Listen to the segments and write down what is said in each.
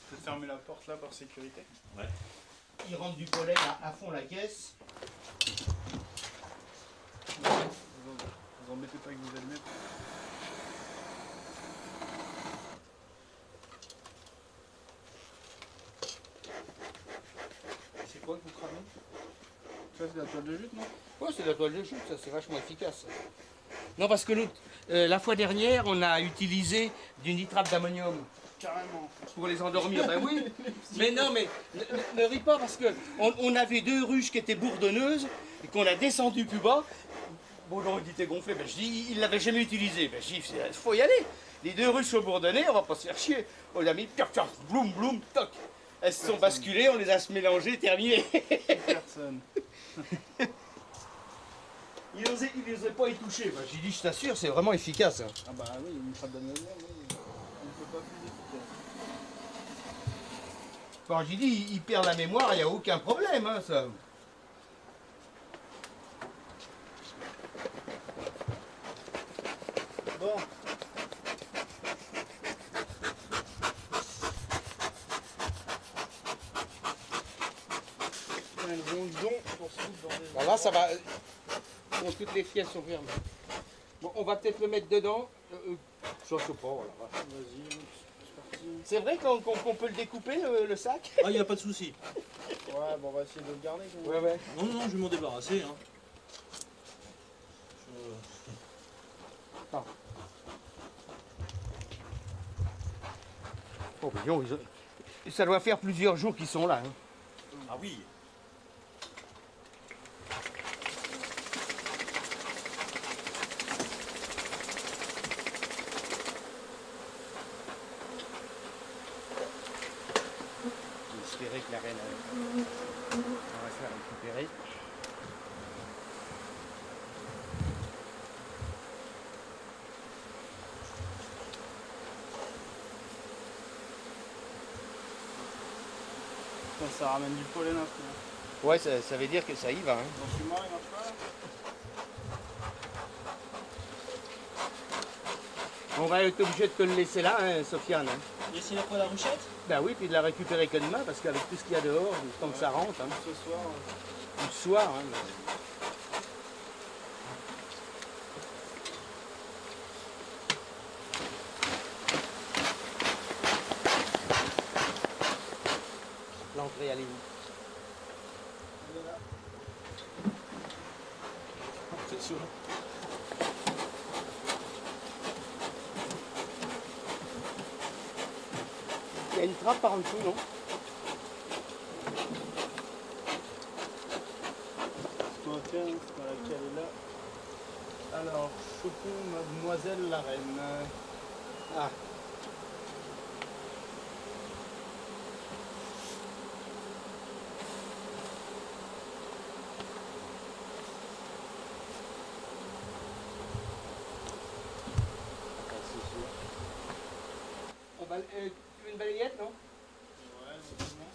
Peut-être fermer la porte là par sécurité. Ouais. Il rentre du pollen à fond la caisse. Vous embêtez pas avec vos allumettes. C'est quoi que vous cramez? Ça c'est la toile de jute, non? Ouais, c'est de la toile de jute, ça c'est vachement efficace. Non, parce que la fois dernière, on a utilisé du nitrate d'ammonium. Carrément. Pour les endormir, ben oui. Mais non, mais ne ris pas parce que on avait 2 ruches qui étaient bourdonneuses et qu'on a descendu plus bas. Bon, non, il était gonflé. Ben, je dis, il l'avait jamais utilisé. Ben, je dis, il faut y aller. Les 2 ruches sont bourdonnées, on va pas se faire chier. On l'a mis, piaf, piaf, bloum, bloum, toc. Elles se sont basculées, on les a mélangées, terminé. Personne. Il n'osait pas y toucher. Ben, j'ai dit, je t'assure, c'est vraiment efficace. Hein. Ah bah oui, une trappe d'ammonium, oui. On ne peut pas plus efficace. Quand j'ai dit, il perd la mémoire, il n'y a aucun problème, hein, ça. Bon. Un rondon pour se foutre dans les... Ben là, ça va. Bon, toutes les fielles sont fermées. Bon, on va peut-être le mettre dedans. Je ne sais pas, voilà. Vas-y, c'est parti. C'est vrai qu'on peut le découper, le sac? Ah, il n'y a pas de souci. Ouais, bon, on va essayer de le garder quand même. Ouais. Non, non, je vais m'en débarrasser. Hein. Oh, mais non, ça doit faire plusieurs jours qu'ils sont là. Hein. Ah oui. J'espérais que la reine on va se la récupérer. Ça ramène du pollen un peu. Ouais, ça veut dire que ça y va. Hein. Dans ce fumoir, il marche pas là? On va être obligé de te le laisser là, hein, Sofiane. Hein. Laissez la quoi, la ruchette? Ben oui, puis de la récupérer que demain, parce qu'avec tout ce qu'il y a dehors, le temps que ça rentre, hein, Ce soir. le soir. Hein, l'entrée, allez-y. Attention. Il y a une trappe par en dessous, non? Ce qu'on va faire, c'est qu'on va caler là. Alors, chopons mademoiselle la reine. Ah. On va, tu veux une balayette, non? Ouais, exactement.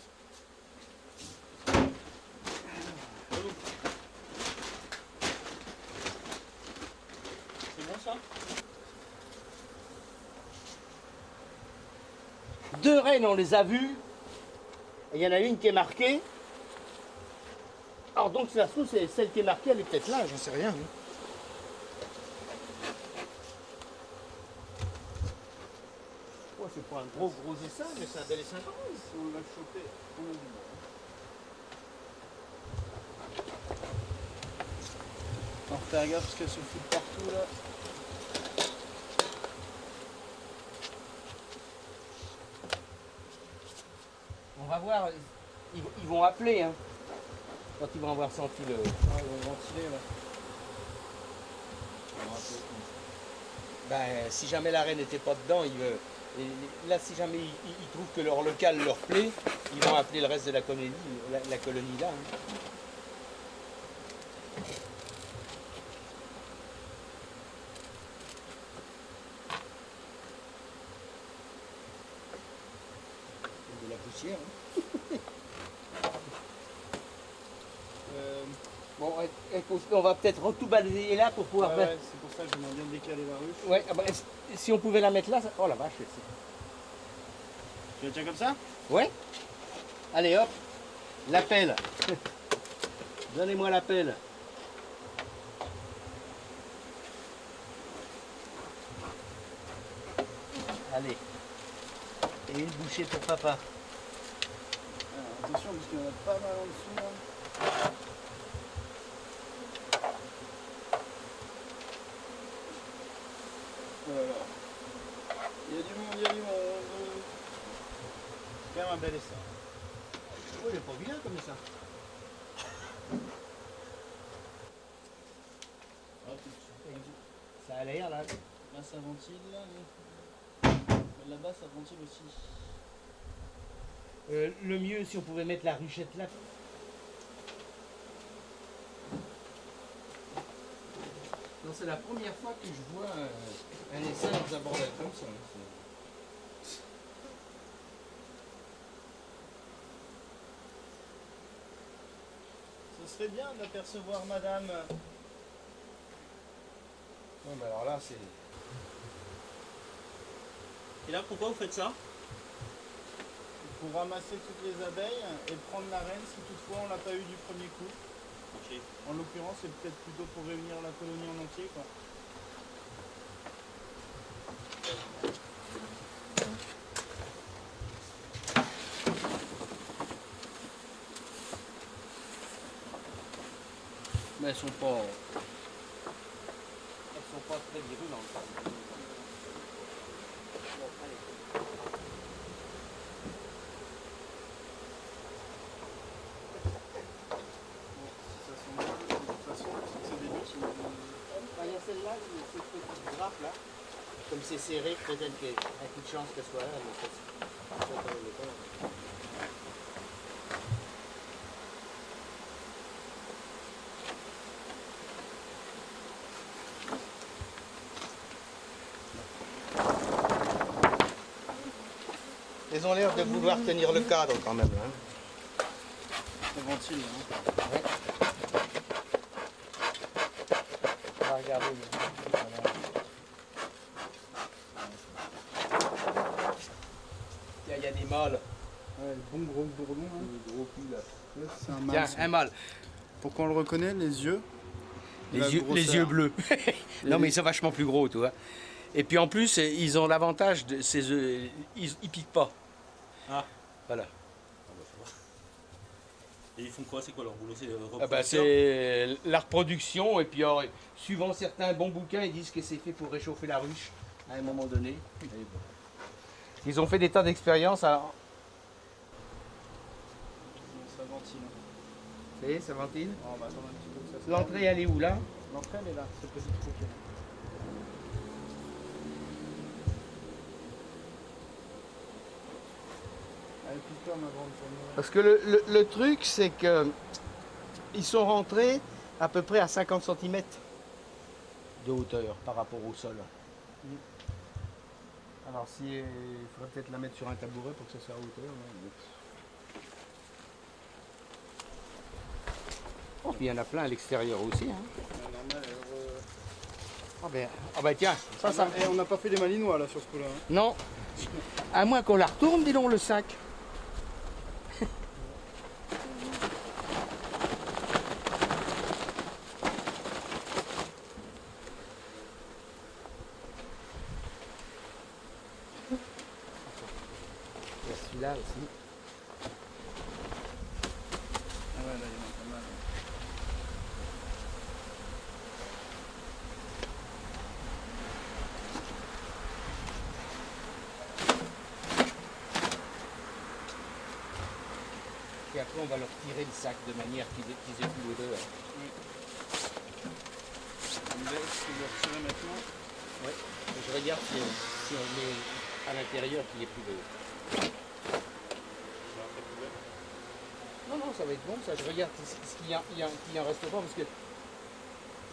C'est bon ça? 2 rennes, on les a vues. Il y en a une qui est marquée. Alors donc, si ça se trouve, c'est celle qui est marquée, elle est peut-être là, j'en sais rien. Hein. Oh, c'est pas un gros essaim, mais c'est un bel essaim. Si on l'a chopé, on a du bon. On va faire gaffe parce qu'elle se fout partout là. On va voir, ils vont appeler, hein, quand ils vont avoir senti le... Ouais, ils vont ventiler, ouais. Ben, si jamais la reine n'était pas dedans, là, si jamais ils trouvent que leur local leur plaît, ils vont appeler le reste de la colonie, la colonie là. Hein. poussière. Hein. Bon, on va peut-être tout balayer là pour pouvoir Ouais, c'est pour ça que j'aimerais bien décaler la ruche. Ouais, ah bah, si on pouvait la mettre là, oh la vache. Tu la tiens comme ça? Ouais. Allez hop, la pelle. Donnez-moi la pelle. Allez. Et une bouchée pour papa. Alors, attention parce qu'il y en a pas mal en dessous là. Voilà. Il y a du monde, il y a du monde. C'est quand même un bel essai. Oui, il est pas vilain comme ça. Ça a l'air là. Là ça ventile, mais là-bas ça ventile aussi. Le mieux si on pouvait mettre la ruchette là. Non, c'est la première fois que je vois un essai dans un bordel comme ça. Ce serait bien d'apercevoir madame. Non, mais alors là, c'est. Et là, pourquoi vous faites ça? Pour ramasser toutes les abeilles et prendre la reine si toutefois on l'a pas eu du premier coup. Ok. En l'occurrence, c'est peut-être plutôt pour réunir la colonie en entier, quoi. Mais elles sont pas très virulentes. Bon, allez. Ça sent bon, de toute façon, c'est des luttes. Il y a celle-là, cette petite grappe là. Comme c'est serré, peut-être qu'il y a plus de chance qu'elle soit là. Mais ça quand même le temps. Ils ont l'air de vouloir tenir le cadre quand même. Hein. Ça ventile, hein. Ouais. On va regarder. Il y a des mâles. Ouais, le bon gros bourdon, hein. Le gros cul là. C'est un Tiens, mâle. un mâle. Pourquoi on le reconnaît? Les yeux. La Les grosseur. yeux bleus. Non mais ils sont vachement plus gros, tu vois. Et puis en plus, ils ont l'avantage de ces œufs, ils piquent pas. Ah. Voilà. Ah bah, ça va. Et ils font quoi? C'est quoi leur boulot? C'est Ah bah, c'est la reproduction et puis alors, suivant certains bons bouquins, ils disent que c'est fait pour réchauffer la ruche à un moment donné. Et bon. Ils ont fait des tas d'expériences. Alors... Ça ventile. Vous voyez, ça ventile. On va attendre un petit peu que ça se L'entrée, elle est où là? L'entrée, elle est là, ce petit trou qui est là. Allez, pique-toi, ma grande, pour mourir. Parce que le truc, c'est que ils sont rentrés à peu près à 50 cm de hauteur par rapport au sol. Alors, si, il faudrait peut-être la mettre sur un tabouret pour que ça soit à hauteur. Hein. Oh, puis il y en a plein à l'extérieur aussi. Hein. Normal, Ah ben tiens, ça. Et on n'a pas fait les malinois là sur ce coup-là. Hein. Non, à moins qu'on la retourne, dis donc, le sac. Il y a celui-là aussi. Ah ouais, là, il y en a pas mal. Et après, on va leur tirer le sac de manière qu'ils aient plus l'odeur. On laisse le retirer maintenant. Ouais. Je regarde si on met à l'intérieur qu'il n'y ait plus d'eau. Non, ça va être bon ça. Je regarde qu'il en reste pas parce que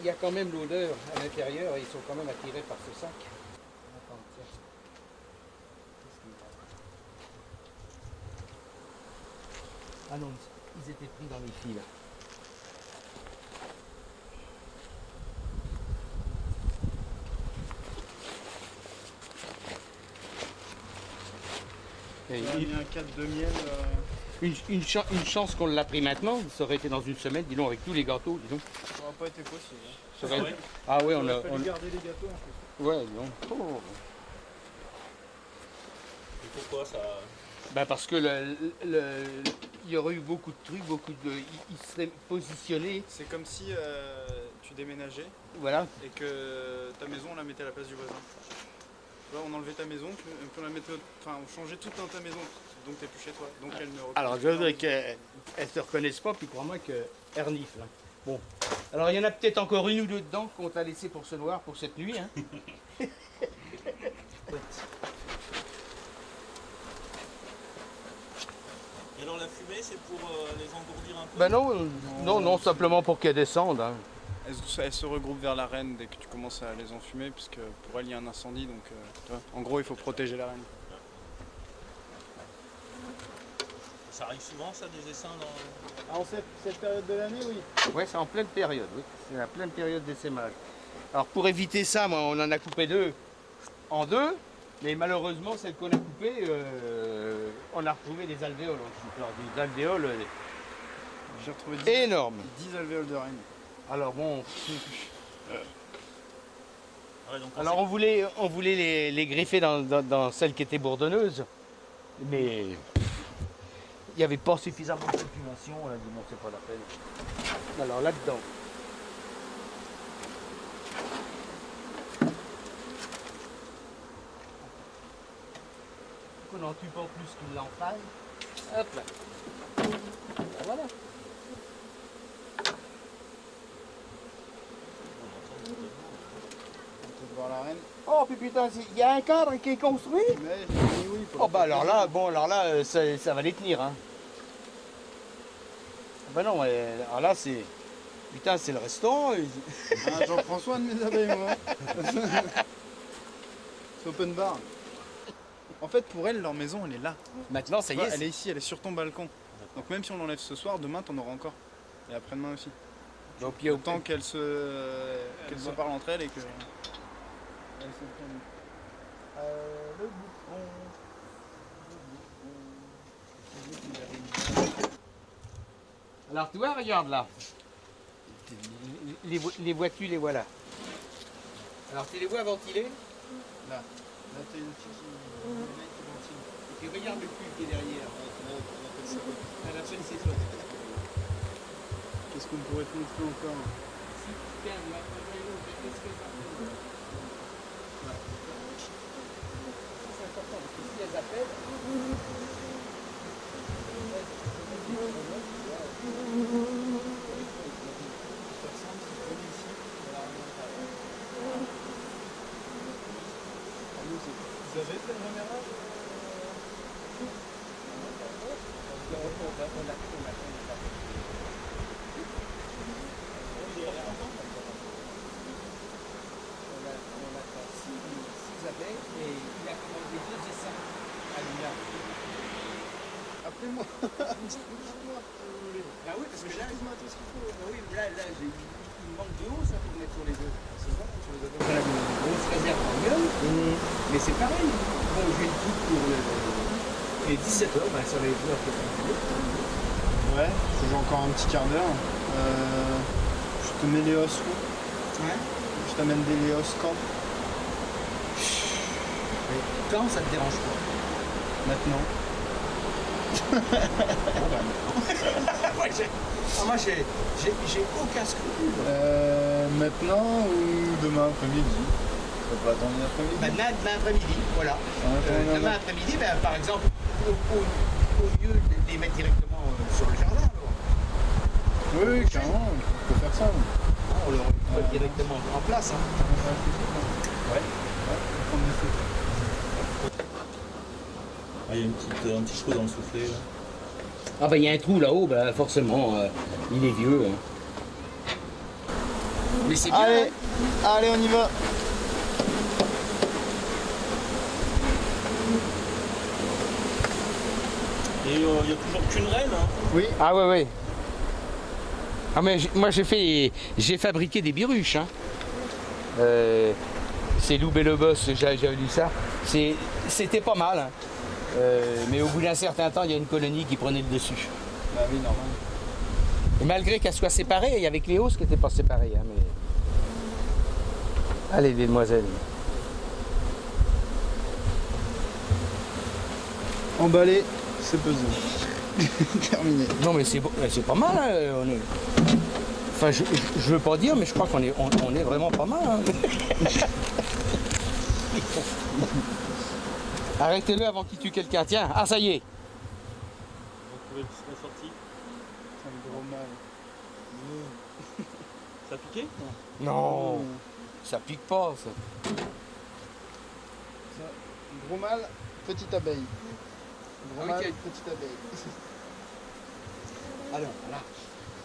il y a quand même l'odeur à l'intérieur et ils sont quand même attirés par ce sac. Attends, tiens. Qu'est-ce qu'il y a? Ah non, ils étaient pris dans les fils là. Et On a mis un cadre de miel. une chance qu'on l'a pris maintenant, ça aurait été dans une semaine, dis donc, avec tous les gâteaux, dis donc. Ça n'aurait pas été possible. Hein. Ça aurait- Ah ouais. Ah ouais, Il aurait fallu on- garder les gâteaux en fait. Ouais, dis donc. Oh. Et pourquoi ça. Ben parce que il y aurait eu beaucoup de trucs, il serait positionné, C'est comme si tu déménageais voilà. et que ta maison on la mettait à la place du voisin. Tu vois, on enlevait ta maison, puis on la mettait, enfin on changeait tout dans ta maison, donc t'es plus chez toi. Donc elle ne Alors je voudrais qu'elles ne se reconnaissent pas, puis crois-moi qu'elles reniflent. Hein. Bon. Alors il y en a peut-être encore une ou deux dedans qu'on t'a laissé pour ce noir pour cette nuit. Hein. Et alors la fumée, c'est pour les engourdir un peu. Ben non, simplement pour qu'elles descendent. Hein. Elle se regroupe vers la reine dès que tu commences à les enfumer, puisque pour elle il y a un incendie, donc tu vois, en gros il faut protéger la reine. Ça arrive souvent, ça, des essaims dans. En cette période de l'année, oui. Ouais, c'est en pleine période, oui. C'est la pleine période d'essaimage. Alors pour éviter ça, moi, on en a coupé deux en deux, mais malheureusement, celle qu'on a coupée, on a retrouvé des alvéoles. Alors, des alvéoles J'ai retrouvé énormes. 10 alvéoles de reine. Alors bon, Ah ouais, donc alors on voulait les greffer dans celle qui était bourdonneuse, mais il n'y avait pas suffisamment de population, on a dit non, c'est pas la peine. Alors là-dedans. On n'en tue pas plus qu'il n'en faille. Hop là. Ben voilà. On peut voir la reine. Oh puis putain, il y a un cadre qui est construit. Mais j'ai dit oui. Faut Oh la bah alors protéger. là, bon alors là, ça va les tenir hein. Bah non, alors là c'est. Putain c'est le restaurant. Ah, j'en prends soin de mes abeilles, moi. C'est open bar. En fait, pour elles, leur maison, elle est là. Maintenant ça Tu y vois, est. elle est ici, elle est sur ton balcon. Donc même si on l'enlève ce soir, demain, t'en auras encore. Et après-demain aussi. Donc il y a Autant qu'elles se parlent entre elles et que... le bouton. Alors tu vois, regarde là. Les vois-tu, les voilà. Alors tu les vois ventilés. Là, t'as une fille qui ventile. Et puis regarde le cul qui est derrière. Elle appelle ses sauces. Qu'est-ce qu'on pourrait te montrer encore? Si tu regardes là, qu'est-ce que ça fait? Voilà. Ça, c'est important parce que si elles appellent. Vous avez fait le reménage? Six abeilles et il a commandé 2 essaims à l'IA. Appelez-moi. Bah oui, parce que là, oui, là, il me manque de haut ça pour mettre sur les deux. C'est bon, sur les deux. On a une grosse réserve en gueule, mais c'est pareil. Bon, j'ai une coupe pour les 17 heures, bah, ça va être l'heure que ça va. Ouais, j'ai encore un petit quart d'heure. Je te mets les os où? Ouais. Je t'amène des léos quand? Quand ça te dérange pas? Maintenant. Moi, j'ai aucun scrupule. Maintenant ou demain après-midi? On peut pas attendre l'après-midi. Demain après-midi, voilà. Demain après-midi, ben, par exemple, au lieu de les mettre directement sur le jardin, alors. Oui, carrément, on peut faire ça. On le met directement en place. Hein. Ouais. Ah, il y a un petit trou dans le soufflet. Là. Ah bah il y a un trou là-haut, bah forcément, il est vieux. Hein. Mais c'est bien. Allez, allez, on y va. Et il n'y a toujours qu'une reine. Hein. Oui. Ah ouais, ouais. Ah mais moi j'ai fabriqué des biruches. Hein. C'est Loup et le Boss, j'avais lu ça. C'était pas mal. Hein. Mais au bout d'un certain temps, il y a une colonie qui prenait le dessus. Bah oui, normal. Et malgré qu'elles soient séparées, il y avait que les hausses qui n'étaient pas séparées. Hein, mais... Allez, les demoiselles. Emballé, c'est pesé. Terminé. Non mais c'est pas mal. Hein, Enfin, je veux pas dire, mais je crois qu'on est, on est vraiment pas mal. Hein. Arrêtez-le avant qu'il tue quelqu'un. Tiens, ah ça y est. Vous trouvez que c'est sorti. C'est un gros mal. Ça a piqué? Non, ça pique pas. Ça. Gros mal, petite abeille. Gros mal, Ok. petite abeille. Alors, voilà.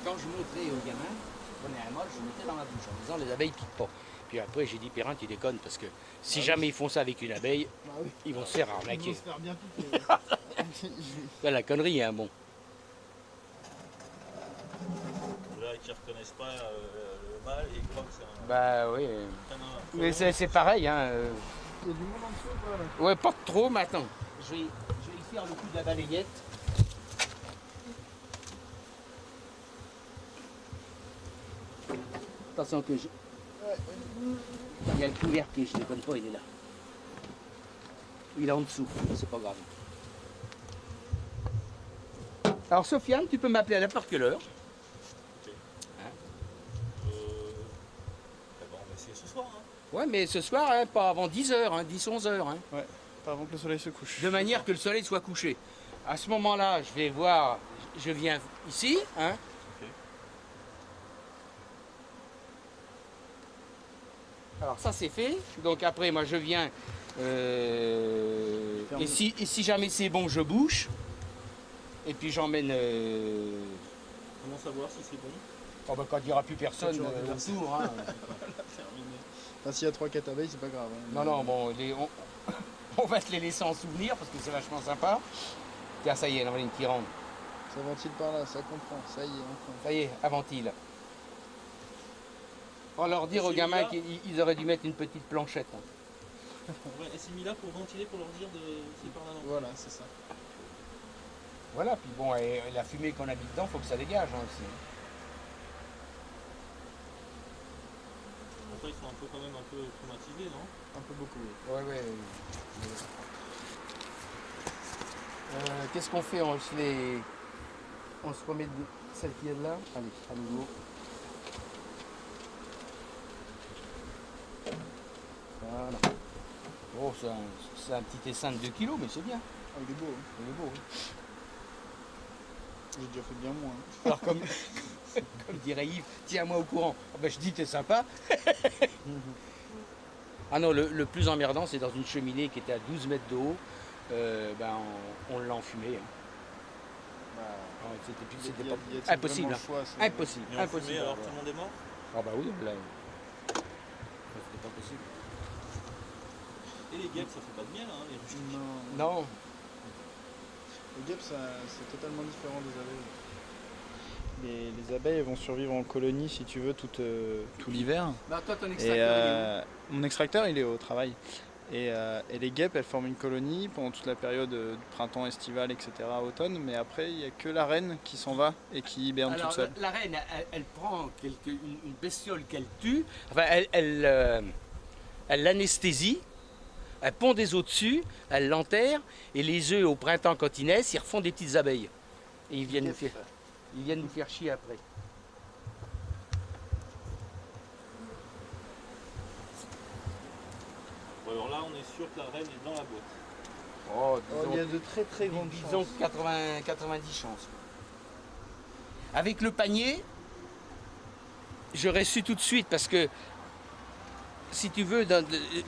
Quand je montrais aux gamins, je prenais un molle, je le mettais dans ma bouche en disant les abeilles piquent pas. Puis après, j'ai dit, Perrin, tu déconnes, parce que si jamais ils font ça avec une abeille, Bah oui. ils vont se faire Ils vont arnaquer. se faire bien piquer. C'est la connerie, hein, bon. Là, qui ne reconnaissent pas le mâle et ils croient que c'est un. Bah oui. Mais c'est pareil, hein. Il y a du monde en dessous ou pas là? Ouais, pas trop maintenant. Je vais y faire le coup de la balayette. Attention que je... Il y a le couvercle, je déconne pas, il est là. Il est en dessous, c'est pas grave. Alors Sofiane, tu peux m'appeler à n'importe quelle heure. Eh ben, on va essayer ce soir. Hein. Ouais, mais ce soir, hein, pas avant 10h, hein, 10-11h. Hein, Ouais, pas avant que le soleil se couche. de manière que le soleil soit couché. À ce moment-là, je vais voir, je viens ici, hein. Ok. Alors ça c'est fait, donc après moi je viens, et si jamais c'est bon, je bouche, et puis j'emmène, Comment savoir si c'est bon? oh ben, quand il n'y aura plus personne Quand tu auras autour. Hein. Terminé. Enfin, s'il y a 3-4 abeilles, c'est pas grave. Hein. Non, non, bon, on va te les laisser en souvenir parce que c'est vachement sympa. Tiens, ça y est, il y en a une qui rentre. Ça ventile par là, ça comprend. Ça y est, enfin. Ça y est, avant-il. On va leur dire aux C'est gamins là. qu'ils auraient dû mettre une petite planchette. Hein. Ouais, et c'est mis là pour ventiler, pour leur dire de c'est par là. Non. Voilà, c'est ça. Voilà, puis bon, et la fumée qu'on a mis dedans, il faut que ça dégage hein, aussi. Après, ils sont un peu quand même un peu traumatisés, non? Un peu beaucoup, oui. Ouais, ouais. Qu'est-ce qu'on fait? On se remet celle qui est là. Allez, à nouveau. Voilà. Oh, c'est un petit essaim de 2 kilos, mais c'est bien. Ah, il est beau. Hein. Il est beau. Hein. J'ai déjà fait bien moins. Hein. Alors comme, comme dirait Yves, tiens-moi au courant. Ah ben, je dis t'es sympa. Ah non, le plus emmerdant, c'est dans une cheminée qui était à 12 mètres de haut. On l'a enfumé. Hein. Bah, Ouais, c'était il y a- pas il y a impossible. vraiment Hein. le choix, c'est- Impossible. Et en Impossible. fumée, alors tout le monde est mort? Ah bah oui, là. C'était pas possible. Et les guêpes, ça fait pas de miel, hein, les ruches. Non. Non. Les guêpes, c'est totalement différent des abeilles. Les abeilles elles vont survivre en colonie, si tu veux, tout l'hiver. Bah toi ton Et extracteur, mon extracteur, il est au travail. Et les guêpes, elles forment une colonie pendant toute la période de printemps, estival, etc., automne. Mais après, il n'y a que la reine qui s'en va et qui hiberne alors, toute seule. la reine, elle prend une bestiole qu'elle tue, enfin, elle l'anesthésie, elle pond des œufs dessus, elle l'enterre, et les œufs, au printemps, quand ils naissent, ils refont des petites abeilles. Et ils viennent nous faire chier après. Bon, alors là, on est sûr que la reine est dans la boîte. Oh, Il y a de très très grandes disons chances. 90 chances. Avec le panier, j'aurais su tout de suite parce que si tu veux,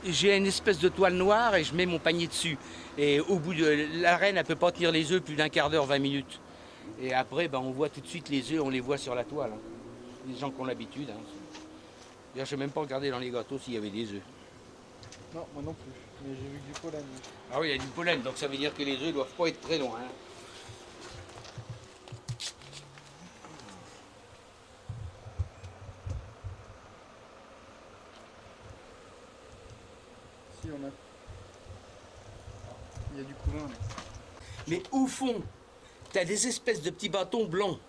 j'ai une espèce de toile noire et je mets mon panier dessus. Et au bout de la reine, elle ne peut pas tenir les œufs plus d'un quart d'heure, 20 minutes. Et après, on voit tout de suite les œufs, on les voit sur la toile. Hein. Les gens qui ont l'habitude. Hein. D'ailleurs, je n'ai même pas regardé dans les gâteaux s'il y avait des œufs. Non, moi non plus. Mais j'ai vu que du pollen. Ah oui, il y a du pollen, donc ça veut dire que les œufs ne doivent pas être très loin. Hein. Il y a du couvain. Là. Mais au fond, tu as des espèces de petits bâtons blancs.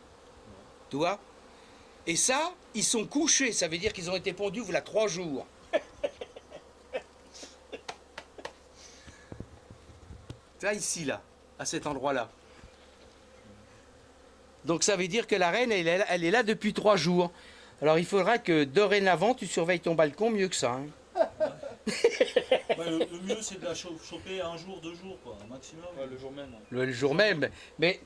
Tu vois? Et ça, ils sont couchés. Ça veut dire qu'ils ont été pondus voilà 3 jours. Tu vois, ici, là, à cet endroit-là. Donc ça veut dire que la reine, elle est là depuis 3 jours. Alors il faudra que dorénavant, tu surveilles ton balcon mieux que ça. Hein. Ouais, le mieux c'est de la choper 1 jour, 2 jours, quoi, un maximum. Ouais, le jour même. Le jour même. Mais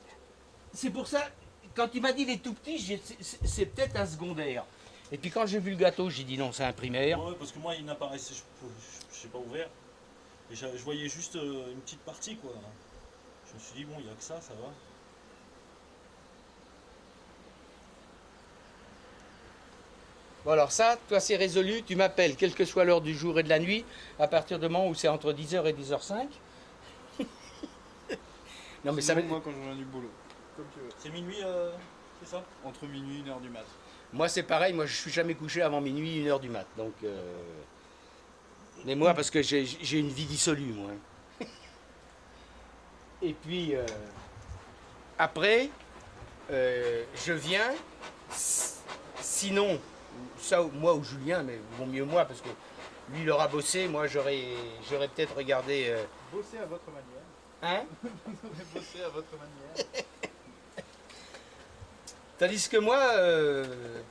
c'est pour ça, quand il m'a dit les tout petits, c'est peut-être un secondaire. Et puis quand j'ai vu le gâteau, j'ai dit non, c'est un primaire. Ouais, parce que moi il n'apparaissait, je sais pas ouvert. Et je voyais juste une petite partie, quoi. Je me suis dit bon, il n'y a que ça va. Bon alors ça, toi c'est résolu, tu m'appelles, quelle que soit l'heure du jour et de la nuit, à partir du moment où c'est entre 10h et 10h05. Non mais ça veut... Moi quand je reviens du boulot. Comme tu veux. C'est minuit, c'est ça? Entre minuit et 1h du mat. Moi c'est pareil, moi je suis jamais couché avant minuit, 1h du mat. Donc, mais moi parce que j'ai une vie dissolue moi. Et puis après, je viens, sinon, ça moi ou Julien, mais vaut mieux moi parce que lui il aura bossé, moi j'aurais peut-être regardé... Bossez à votre manière. Hein? Bossez à votre manière. Tandis que moi,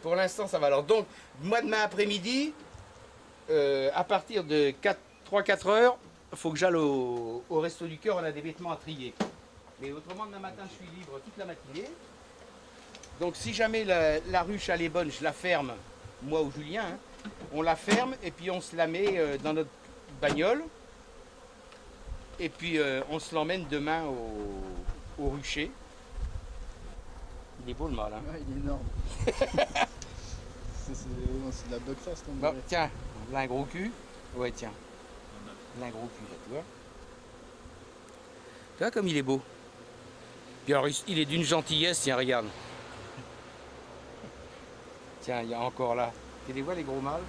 pour l'instant, ça va. Alors donc, moi, demain après-midi, à partir de 3-4 heures, il faut que j'aille au Resto du Cœur, on a des vêtements à trier. Mais autrement, demain matin, je suis libre toute la matinée. Donc si jamais la ruche, elle est bonne, je la ferme, moi ou Julien, hein, on la ferme et puis on se la met dans notre bagnole. Et puis on se l'emmène demain au rucher. Il est beau le mâle, hein. Ouais, il est énorme. c'est de la buckfast comme Bon, tiens, là un gros cul. Ouais, tiens. Là un gros cul, là, tu vois. Tu vois comme il est beau. Puis alors, il est d'une gentillesse, tiens, regarde. Tiens, il y a encore là. Tu les vois, les gros mâles?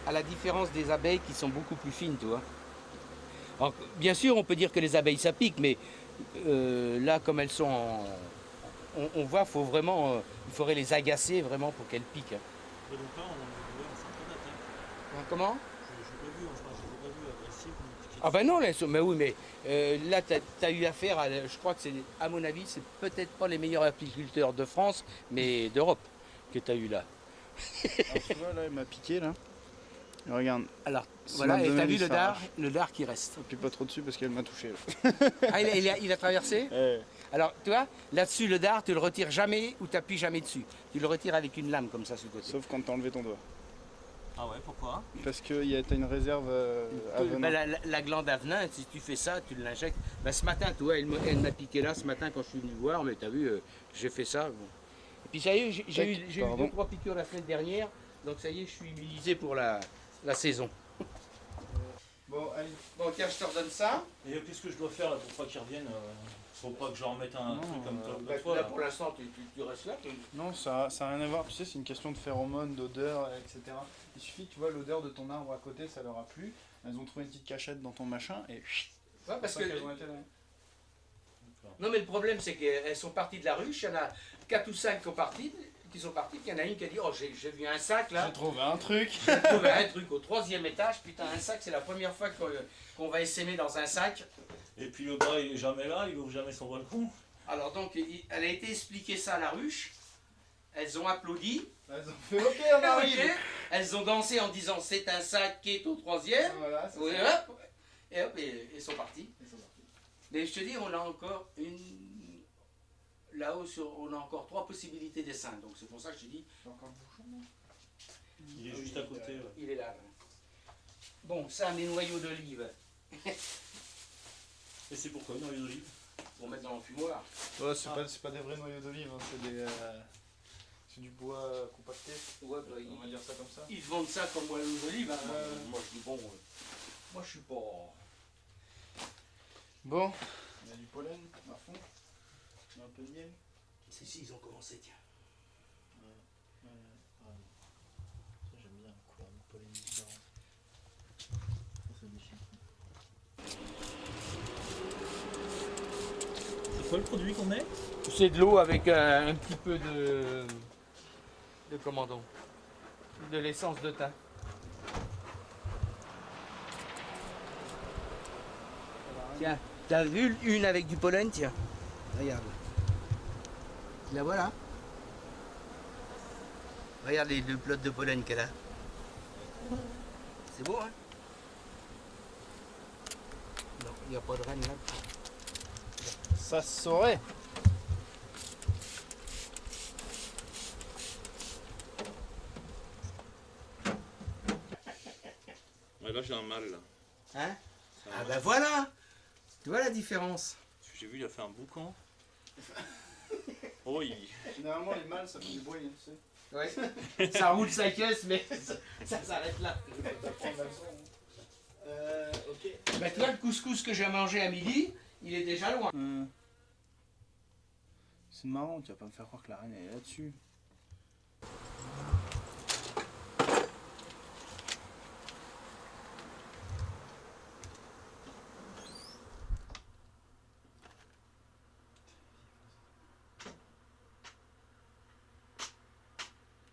À la différence des abeilles qui sont beaucoup plus fines, tu vois. Alors, bien sûr, on peut dire que les abeilles, ça pique, mais là, comme elles sont on voit, faut vraiment, il faudrait les agacer vraiment pour qu'elles piquent. Hein. Et donc là, on s'en peu d'attaque. Comment? Je n'ai pas vu, je l'ai pas vu agressif. Ah ben non, mais oui, mais là, tu as eu affaire à, je crois que c'est, à mon avis, c'est peut-être pas les meilleurs apiculteurs de France, mais d'Europe que tu as eu là. Alors, tu vois, là, il m'a piqué, là. Et regarde. Alors, Son voilà, et tu as abdomen, vu il s'arrache. le dard qui reste. Appuie pas trop dessus parce qu'elle m'a touché. Là. Ah, il a traversé? Alors, tu vois, là-dessus, le dard, tu le retires jamais ou tu n'appuies jamais dessus. Tu le retires avec une lame comme ça sur le côté. Sauf quand t'as enlevé ton doigt. Ah ouais, pourquoi? Parce que t'as une réserve à venin. Ben, la glande à venin, si tu fais ça, tu l'injectes. Ben, ce matin, tu vois, elle m'a piqué là ce matin quand je suis venu voir, mais tu as vu, j'ai fait ça. Bon. Et puis ça y est, j'ai eu Pardon. 2-3 piqûres la semaine dernière, donc ça y est, je suis immunisé pour la saison. Bon, allez. Bon, tiens, je te redonne ça. Et qu'est-ce que je dois faire là pour pas qu'ils reviennent? Faut pas que je leur mette un Non, truc comme Ben, l'autre fois. là, Là. pour l'instant, tu restes là. Non, ça n'a rien à voir. Tu sais, c'est une question de phéromones, d'odeur, etc. Il suffit, tu vois, l'odeur de ton arbre à côté, ça leur a plu. Elles ont trouvé une petite cachette dans ton machin et Ouais, parce que... qu'elles ont été là. Non, mais le problème, c'est qu'elles sont parties de la ruche. Il y en a 4 ou 5 qui sont partis. Puis il y en a une qui a dit, oh, j'ai vu un sac là. J'ai trouvé un truc. J'ai trouvé un truc au 3e étage. Putain, un sac, c'est la première fois qu'on va essaimer dans un sac. Et puis le gars, il est jamais là, il ouvre jamais son balcon. Alors donc, elle a été expliquée ça à la ruche. Elles ont applaudi. Elles ont fait OK, on arrive. Ok. Elles ont dansé en disant c'est un sac qui est au 3e. Voilà, c'est Oui, ça. hop. Et hop, et ils sont partis. Ils sont partis. Mais je te dis, on a encore là-haut, on a encore 3 possibilités d'essaim. Donc c'est pour ça que je te dis, J'ai encore le bouchon, là. Il est juste à côté. Ouais. il est là. Bon, ça, mes noyaux d'olive. Et c'est pourquoi dans les olives? Pour mettre dans l'enfumoir. Ouais, c'est pas des vrais noyaux d'olive, hein, c'est du bois compacté. Ouais, bah, On va dire ça comme ça. ils vendent ça comme noyaux d'olive. Hein. Ouais. Moi, je dis bon, moi, je suis pas. Bon, il y a du pollen à fond. Il y a un peu de miel. Si, ils ont commencé, tiens. J'aime bien la couleur du pollen différent. Ça, c'est des chiens. quoi le produit qu'on met? C'est de l'eau avec un petit peu de commandant. De l'essence de thym. Tiens, t'as vu une avec du pollen, tiens. Regarde. La voilà. Regarde les deux plots de pollen qu'elle a. C'est beau, hein? Non, il n'y a pas de reine là. Ça se saurait. Ouais, là j'ai un mâle là. Hein? C'est un Ah mâle. bah voilà! Tu vois la différence? Parce que j'ai vu, il a fait un boucan. Oh, Généralement, les mâles, ça fait du bruit, tu sais. Ouais. Ça roule sa caisse, mais ça s'arrête là. Ok. Bah tu vois le couscous que j'ai mangé à midi, il est déjà loin. C'est marrant, tu vas pas me faire croire que la reine elle est là-dessus.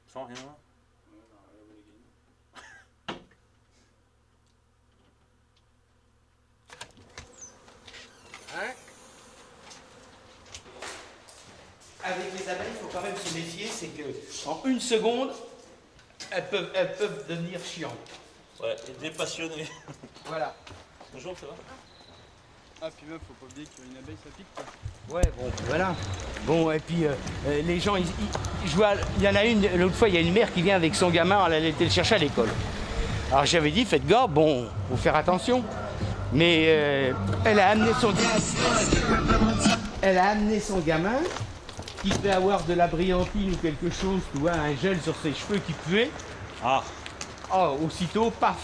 Sans rien. Hein? Avec les abeilles, il faut quand même se méfier, c'est que en une seconde, elles peuvent devenir chiantes. Ouais, et dépassionné. Voilà. Bonjour, ça va? Ah, puis même, faut pas oublier qu'une abeille ça pique quoi. Ouais, bon, voilà. Bon, et puis les gens, je vois, il y en a une, l'autre fois, il y a une mère qui vient avec son gamin, elle allait le chercher à l'école. Alors j'avais dit, faites gaffe, bon, faut faire attention. Mais elle a amené son gamin, qui devait avoir de la brillantine ou quelque chose, tu vois, un gel sur ses cheveux qui puait. Ah. Oh, aussitôt, paf.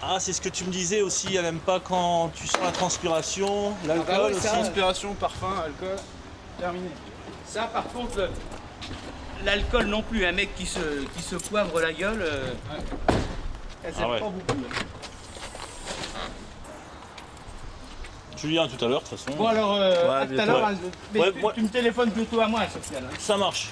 Ah, c'est ce que tu me disais aussi, elle aime pas quand tu sens la transpiration, l'alcool Ah bah oui, aussi. ça, Inspiration, parfum, alcool, terminé. Ça, par contre, l'alcool non plus, un mec qui se poivre la gueule, elle s'aime ouais. pas beaucoup. Julien tout à l'heure, de toute façon. Bon alors, à tout à l'heure, Ouais. hein, mais Ouais, tu, moi- tu me téléphones plutôt à moi, Sofiane. Hein. Ça marche.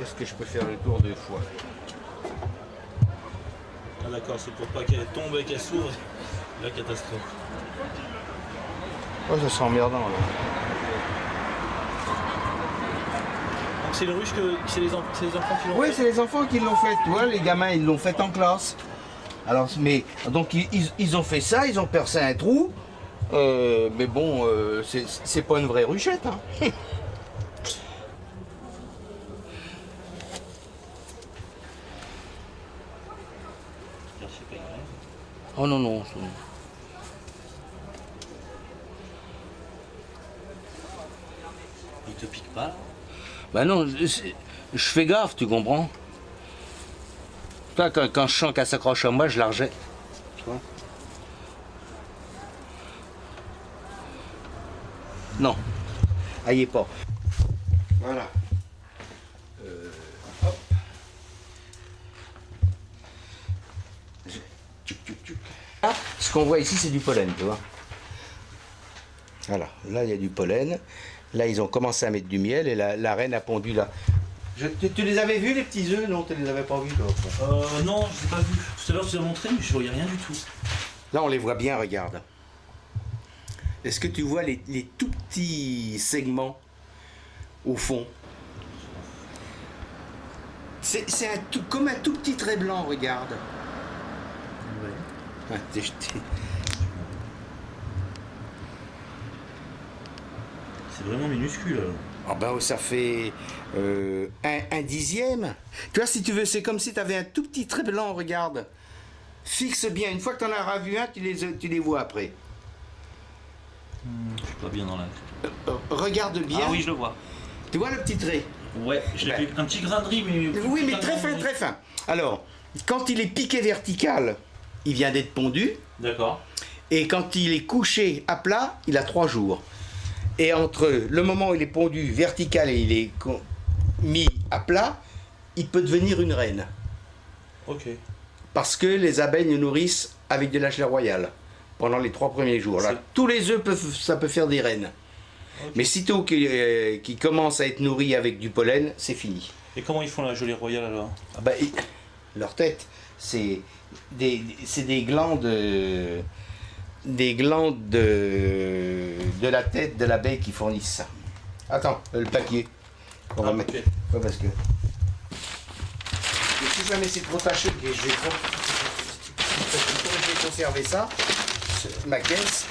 est-ce que je peux faire le tour 2 fois? Ah d'accord, c'est pour pas qu'elle tombe et qu'elle s'ouvre. La catastrophe. Oh, ça sent emmerdant là. Donc c'est une ruche que c'est les enfants qui l'ont Oui, fait. c'est les enfants qui l'ont fait, tu vois, les gamins ils l'ont fait en classe. Alors, mais donc ils ont fait ça, ils ont percé un trou, mais bon, c'est pas une vraie ruchette. Hein. Oh non, non. Il te pique pas. Ben non, je fais gaffe, tu comprends? Toi, quand je sens qu'elle s'accroche à moi, je la rejette. Tu vois? Non, elle y est pas. Voilà. Hop. Tchouk, tchouk, tchouk. Ah, ce qu'on voit ici, c'est du pollen, tu vois. Voilà, là, il y a du pollen. Là, ils ont commencé à mettre du miel et la reine a pondu là. Tu les avais vus, les petits œufs? Non, tu les avais pas vus, toi. Non, je l'ai pas vu. Tout à l'heure, tu l'as montré, mais je voyais rien du tout. Là, on les voit bien, regarde. Est-ce que tu vois les tout petits segments au fond? C'est comme un tout petit trait blanc, regarde. Ouais. Ah, C'est vraiment minuscule. Alors. Ah ben, ça fait un dixième. Tu vois, si tu veux, c'est comme si tu avais un tout petit trait blanc, regarde. Fixe bien. Une fois que tu en auras vu un, tu les vois après. Je suis pas bien dans la... Regarde bien. Ah oui, je le vois. Tu vois le petit trait? Ouais, je l'ai fait un petit grain de riz, mais... Oui, mais très fin, très fin. Alors, quand il est piqué vertical, il vient d'être pondu. D'accord. Et quand il est couché à plat, il a 3 jours. Et entre le moment où il est pondu vertical et il est mis à plat, il peut devenir une reine. Ok. Parce que les abeilles nous nourrissent avec de la gelée royale pendant les 3 premiers jours. Là, tous les œufs, ça peut faire des reines. Okay. Mais sitôt qu'ils commencent à être nourris avec du pollen, c'est fini. Et comment ils font la gelée royale alors? Ah bah, leur tête, c'est des glandes, de la tête de l'abeille qui fournissent ça. Attends, le papier. On va mettre. Okay. Ouais, parce que. Et si jamais c'est trop taché, je vais conserver ça, ma caisse.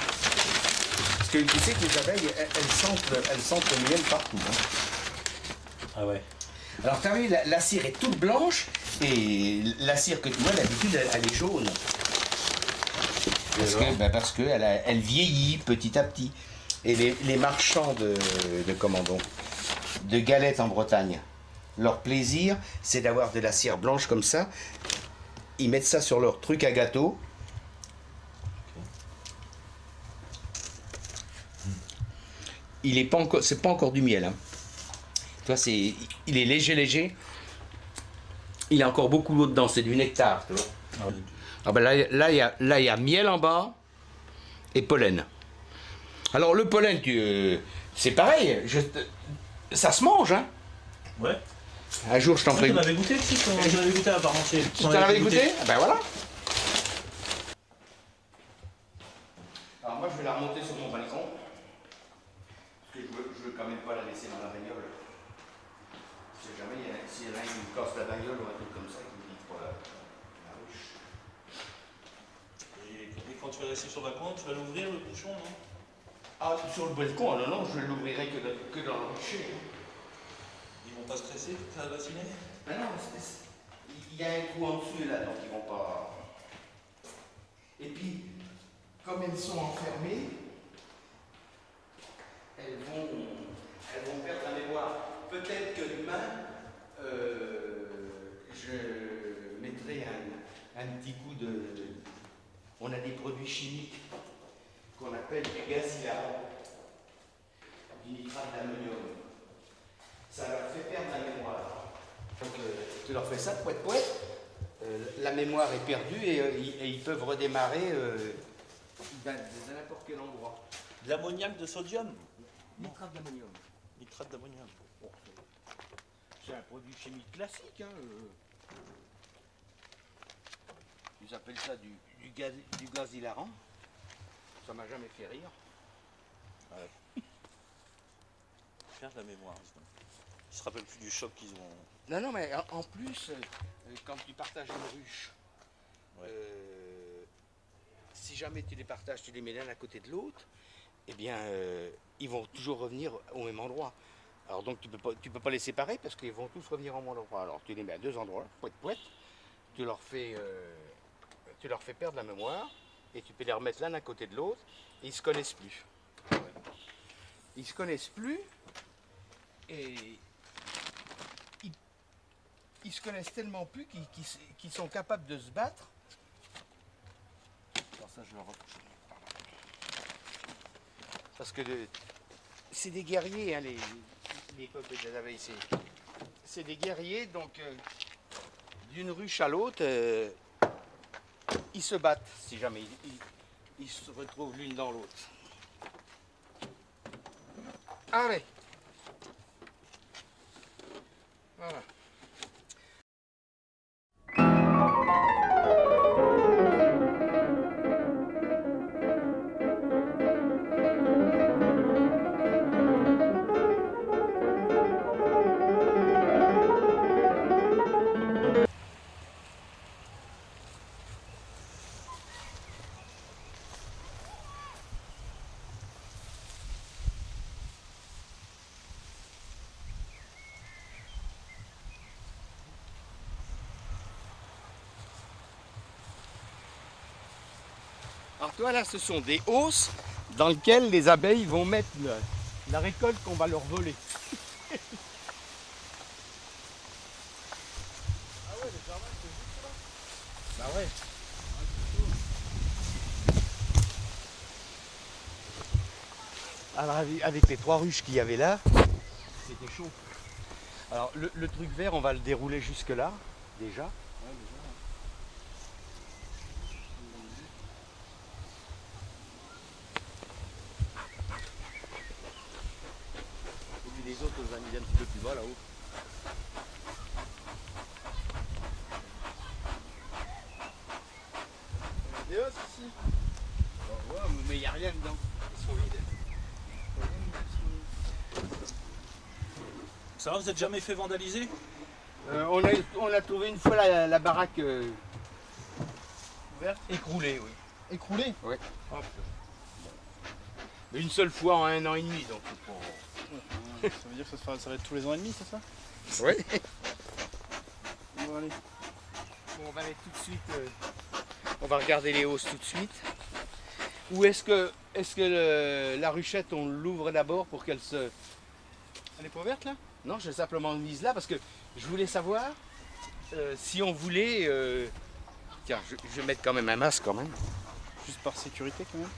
Parce que tu sais que les abeilles, elles sentent le miel partout. Hein. Ah ouais. Alors tu as vu, la cire est toute blanche et la cire que tu vois d'habitude elle est jaune. Parce que elle vieillit petit à petit. Et les marchands de galettes en Bretagne, leur plaisir c'est d'avoir de la cire blanche comme ça. Ils mettent ça sur leur truc à gâteau. Il est pas encore, c'est pas encore du miel. Hein. Tu vois, il est léger. Il y a encore beaucoup d'eau dedans, c'est du nectar. Tu vois. Ah ben là, il y a miel en bas et pollen. Alors le pollen, c'est pareil, ça se mange. Hein. Ouais. Un jour, je t'en ferai. Tu en avais goûté aussi, tu en avais goûté apparemment. Tu t'en avais goûté? Ah ben voilà. Alors moi, je vais la remonter sur mon balcon. Parce que je veux quand même pas la laisser dans la bagnole. Si jamais s'il y en a un qui me casse la bagnole ou un truc comme ça, qui me dit quoi la ruche. Et quand tu vas laisser sur le balcon, tu vas l'ouvrir le bouchon, non? Ah, sur le balcon, non, je l'ouvrirai que dans le rocher. Ils vont pas stresser toute la matinée? Ben non, il y a un trou en dessous là, donc ils vont pas. Et puis, comme elles sont enfermées, elles vont perdre la mémoire. Peut-être que demain, je mettrai un petit coup de. On a des produits chimiques qu'on appelle du gazillard, du nitrate d'ammonium. Ça leur fait perdre la mémoire. Donc tu leur fais ça, poète, la mémoire est perdue et ils peuvent redémarrer à n'importe quel endroit. De l'ammoniac de sodium? Nitrate d'ammonium. Nitrate d'ammonium. Bon. C'est un produit chimique classique. Hein, Ils appellent ça du gaz hilarant. Ça m'a jamais fait rire. Perdre la mémoire. Ils se rappellent plus du choc qu'ils ont. Non, non, mais en plus, quand tu partages une ruche, Ouais. si jamais tu les partages, tu les mets l'un à côté de l'autre, eh bien, ils vont toujours revenir au même endroit. Alors donc tu peux pas les séparer parce qu'ils vont tous revenir au même endroit. Alors tu les mets à deux endroits, poète, tu leur fais perdre la mémoire et tu peux les remettre l'un à côté de l'autre et ils se connaissent plus. Ils se connaissent plus et ils se connaissent tellement plus qu'ils sont capables de se battre. Alors ça, je le retrouve. Parce que c'est des guerriers, hein, les peuples des abeilles. C'est des guerriers, donc d'une ruche à l'autre, ils se battent si jamais ils se retrouvent l'une dans l'autre. Allez. Voilà. Alors toi là, ce sont des hausses dans lesquelles les abeilles vont mettre la récolte qu'on va leur voler. Ah ouais, le jardin c'est juste là. Bah ouais. Alors avec les 3 ruches qu'il y avait là, c'était chaud. Alors le truc vert, on va le dérouler jusque là, déjà. Ouais, déjà. Et puis les autres, on les a mis un petit peu plus bas là-haut. Des hausses ici. Bon, ouais, mais il n'y a rien dedans. Ils sont vides. Ça va, vous êtes jamais fait vandaliser? On a trouvé une fois la baraque Ouverte. écroulée, oui. Écroulé. Oui. Oh, Mais une seule fois en 1 an et demi, donc c'est pour... ça veut dire que ça va être tous les ans et demi, c'est ça? Oui. Bon, allez. Bon, on va aller tout de suite. On va regarder les hausses tout de suite. Ou est-ce que la ruchette, on l'ouvre d'abord pour qu'elle se... Elle est pas ouverte là? Non, je l'ai simplement mise là parce que je voulais savoir si on voulait... Tiens, je vais mettre quand même un masque quand même. Juste par sécurité quand même.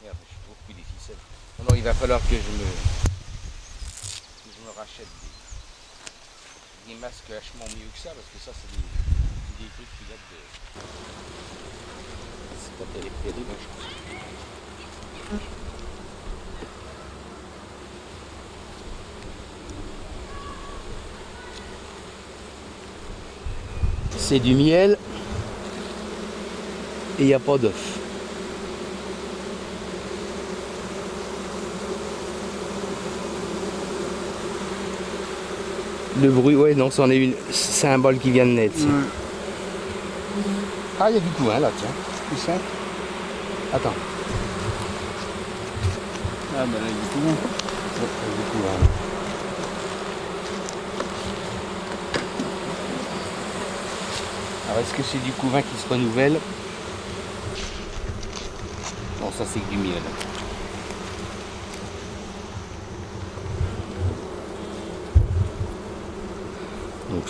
Merde, je trouve plus des ficelles. Non, il va falloir que je me rachète des masques vachement mieux que ça, parce que ça, c'est des trucs qui datent de... C'est quand elle est terrible, je pense. C'est du miel et il n'y a pas d'œuf. Le bruit, ouais, non, c'en est une. C'est un bol qui vient de naître. ça. Ouais. Ah, il y a du couvain là, tiens. Où ça? Attends. Ah bah là il est tout bon. Ouais, il y a du couvain. Alors, est-ce que c'est du couvain qui se renouvelle? Non, ça c'est que du miel. Donc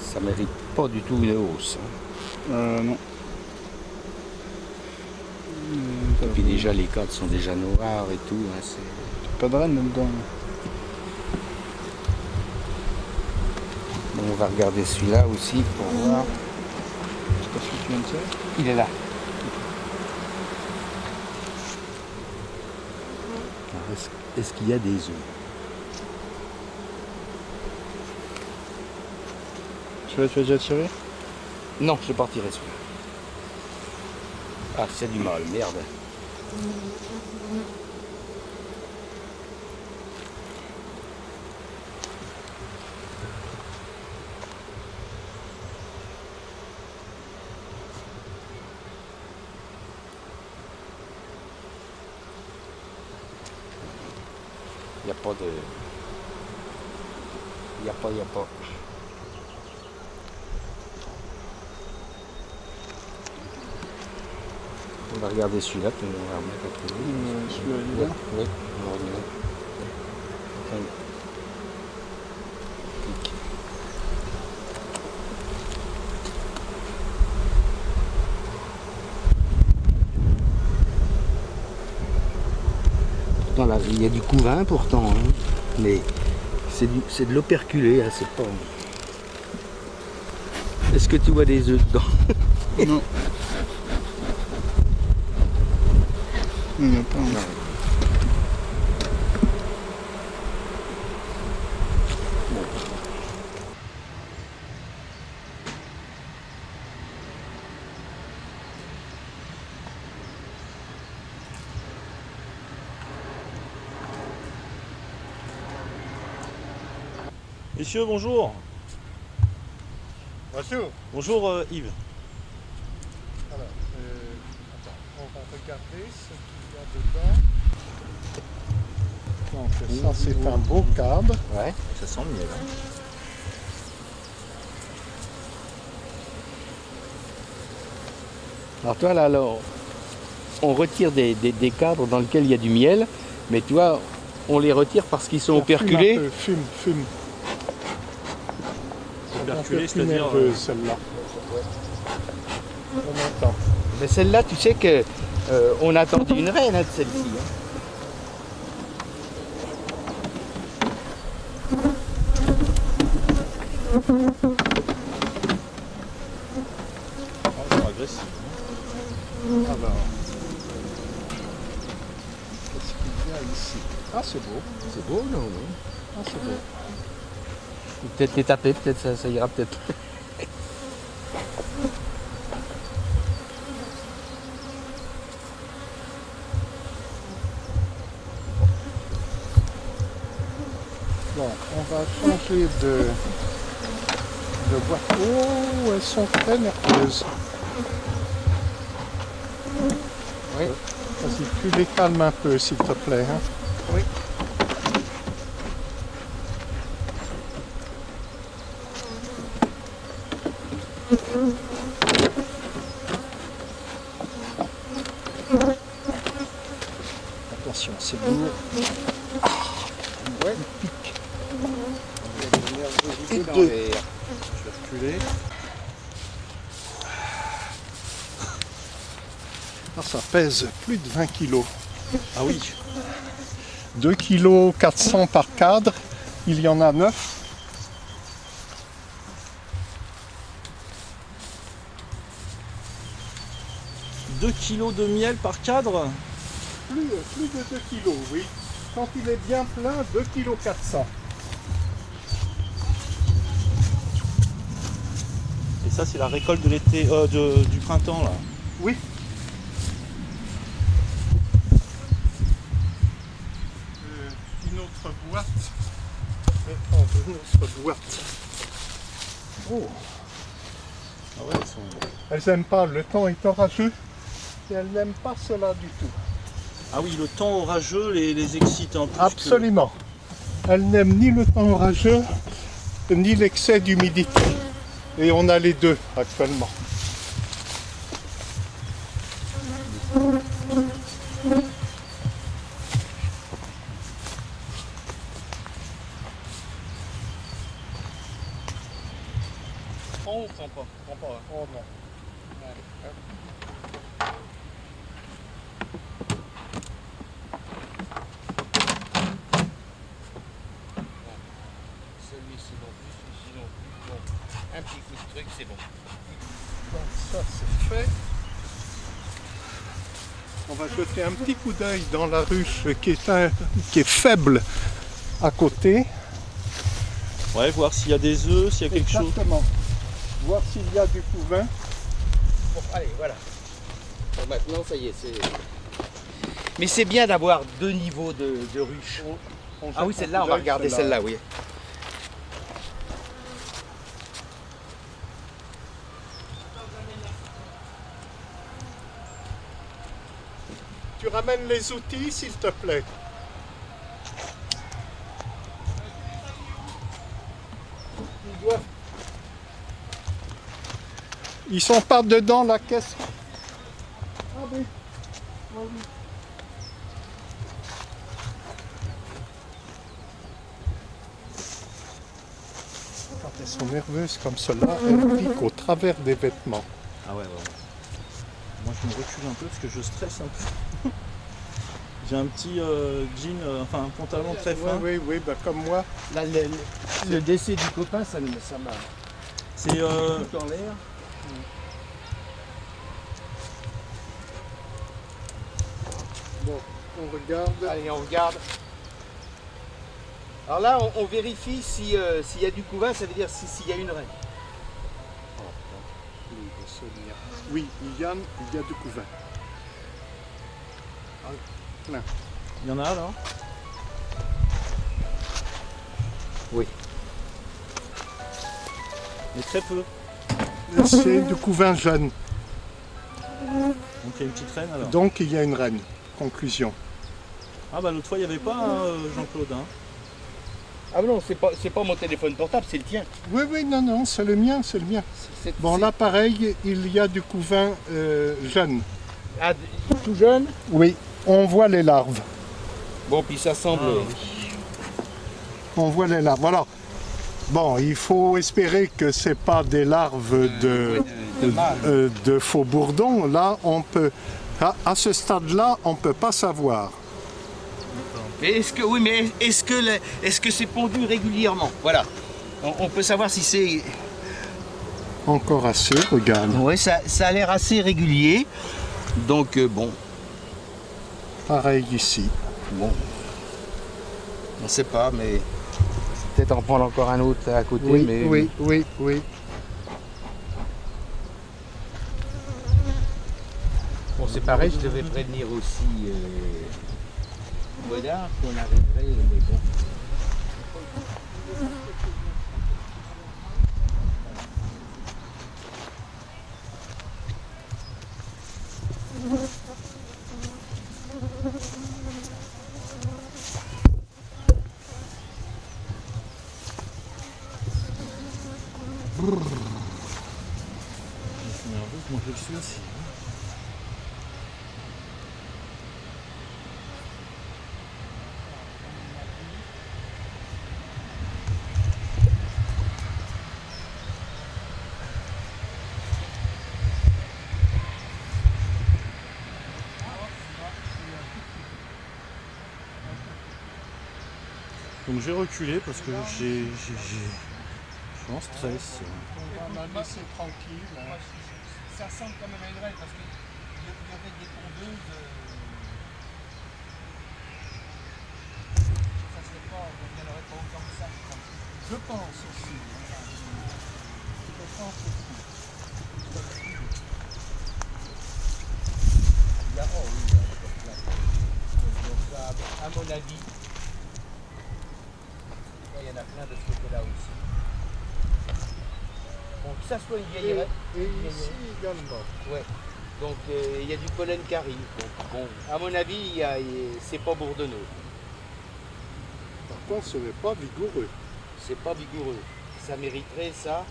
ça mérite pas du tout une hausse. Non. Et puis déjà les cadres sont déjà noirs et tout. Hein, Pas de reine là-dedans. Bon, on va regarder celui-là aussi pour voir. C'est pas celui que tu viens de tirer? Il est là. Alors, est-ce qu'il y a des œufs? Celui-là, tu as déjà tiré? Non, je vais pas tirer celui-là. Ah, c'est du mal, merde. Y a pas de... Y a pas. On va regarder celui-là, puis on va remettre après lui. Celui-là, il est là. Oui, on va regarder. Ok. Clic. Dans la vie, il y a du couvain pourtant, hein, mais c'est de l'operculé, hein, c'est pas... Est-ce que tu vois des œufs dedans? Non. Il n'y en a pas. Non. Messieurs, bonjour. Bonjour. Bonjour Yves. Alors, attends, on va regarder ce qu'il y a dedans. Donc ça c'est un beau cadre. Ouais. Ça sent le miel. Hein. Alors toi là, on retire des cadres dans lesquels il y a du miel, mais tu vois, on les retire parce qu'ils sont operculés. Fume. Operculé, Un peu c'est-à-dire. nerveuse, celle-là. On entend. Mais celle-là, tu sais que on a attendu une reine hein, de celle-ci. Hein. Ah, ils sont agressifs. Alors, qu'est-ce qu'il y a ici? Ah, c'est beau. C'est beau, non? Oui. Ah, c'est beau. Peut-être les taper, peut-être ça ira peut-être. Bon, on va changer de boîte. Oh, elles sont très nerveuses. Oui. Vas-y, tu les calmes un peu, s'il te plaît. Hein. Oui. Attention, c'est lourd. Ouais. Et Dans deux. les- Je vais reculer. Ah, ça pèse plus de 20 kilos. Ah oui. 2 kg 400 par cadre. Il y en a 9. « 2 kilos de miel par cadre. Plus de 2 kg, oui. Quand il est bien plein, 2 kg 400. Et ça, c'est la récolte de l'été, du printemps là. Oui. Une autre boîte. Une autre boîte. Oh. Ah ouais, ils sont. Elles n'aiment pas, le temps est orageux. Et elles n'aiment pas cela du tout. Ah oui, le temps orageux les excite un peu. Absolument. Elles n'aiment ni le temps orageux, ni l'excès d'humidité. Et on a les deux actuellement. Prends ou prends pas? Prends pas. Hein. Oh non. Celui-ci non plus, celui-ci non plus. Bon, un petit coup de truc, c'est bon. Donc ça c'est fait. On va jeter un petit coup d'œil dans la ruche qui est faible à côté. Ouais, voir s'il y a des œufs, s'il y a quelque chose. Exactement. voir s'il y a du couvain. Bon, allez, voilà. Bon, maintenant, ça y est, c'est... Mais c'est bien d'avoir deux niveaux de ruches. Ah oui, celle-là, on va regarder celle-là, oui. Tu ramènes les outils, s'il te plaît. Ils sont pas dedans la caisse. Ah oui. Ah oui. Quand elles sont nerveuses comme cela, elles piquent au travers des vêtements. Ah ouais. Moi je me recule un peu parce que je stresse un peu. J'ai un petit jean, enfin un pantalon très fin. Oui, bah comme moi. Là, le décès du copain, ça m'a C'est tout en l'air. Bon, on regarde. Allez, on regarde. Alors là, on vérifie s'il y a du couvain, ça veut dire s'il y a une reine. Oui, il y a du couvain. Plein. Il y en a là. Oui. Mais très peu. C'est du couvain jeune. Donc il y a une petite reine alors. Donc il y a une reine. Conclusion. Ah bah l'autre fois il n'y avait pas Jean-Claude. Hein. Ah non, c'est pas mon téléphone portable, c'est le tien. Oui, non, c'est le mien, c'est le mien. Bon, là, pareil, il y a du couvain jeune. Ah, tout jeune? Oui, on voit les larves. Bon, puis ça semble... On voit les larves. Voilà. Bon, il faut espérer que ce n'est pas des larves de faux bourdons. Là, on peut... À ce stade-là, on ne peut pas savoir. Mais est-ce que c'est pondu régulièrement? Voilà. On peut savoir si c'est... Encore assez, regarde. Oui, ça a l'air assez régulier. Donc, bon. Pareil ici. Bon. On ne sait pas, mais... Peut-être en prendre encore un autre à côté. Oui, mais... oui. Bon, c'est pareil, je devais prévenir aussi Godard qu'on arriverait, mais bon. Moi je le suis aussi. Donc j'ai reculé parce que je suis en stress. On va la laisser tranquille. Hein. Ça ressemble quand même à une reine parce qu'il y avait des tondeuses. Ça serait pas, il n'y en aurait pas autant que ça. Je pense aussi. Il y a, oh oui, donc là, à mon avis, il y en a plein de ce côté-là aussi. Bon, que ça soit une vieille reine. Et ici également. Ouais. Donc il y a du pollen qui arrive. Donc, bon, à mon avis, c'est pas bourdonneux. Par contre, ce n'est pas vigoureux. C'est pas vigoureux. Ça mériterait ça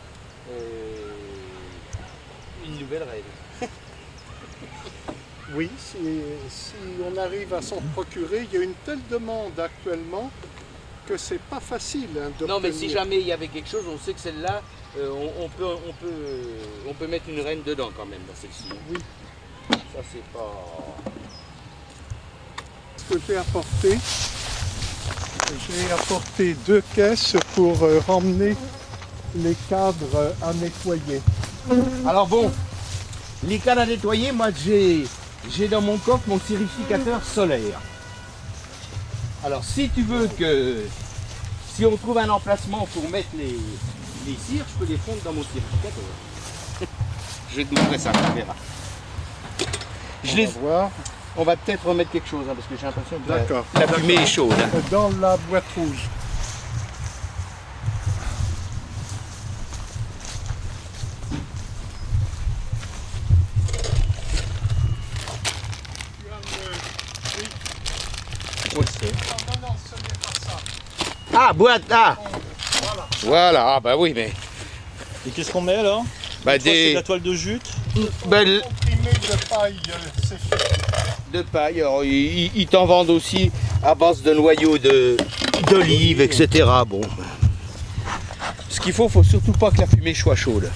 une nouvelle reine. Oui, si on arrive à s'en procurer, il y a une telle demande actuellement que c'est pas facile d'obtenir. Non, mais si jamais il y avait quelque chose, on sait que celle-là, on peut mettre une reine dedans quand même dans celle-ci. Oui. Ça c'est pas. Ce que j'ai apporté 2 caisses pour ramener les cadres à nettoyer. Alors bon, les cadres à nettoyer, moi j'ai dans mon coffre mon sérificateur solaire. Alors si tu veux que, si on trouve un emplacement pour mettre des cires, je peux les fondre dans mon purificateur. Je vais te montrer ça, tu verras. On va peut-être remettre quelque chose, hein, parce que j'ai l'impression que D'accord. la fumée est chaude. Hein. Dans la boîte rouge. Ah, boîte, ah. Voilà, ah bah oui, mais... Et qu'est-ce qu'on met alors? Bah Une fois, c'est de des... la toile de jute. bah, Comprimé de paille séchée. de paille, alors ils t'en vendent aussi à base de noyaux d'olive, etc. Bon. Ce qu'il faut surtout pas que la fumée soit chaude.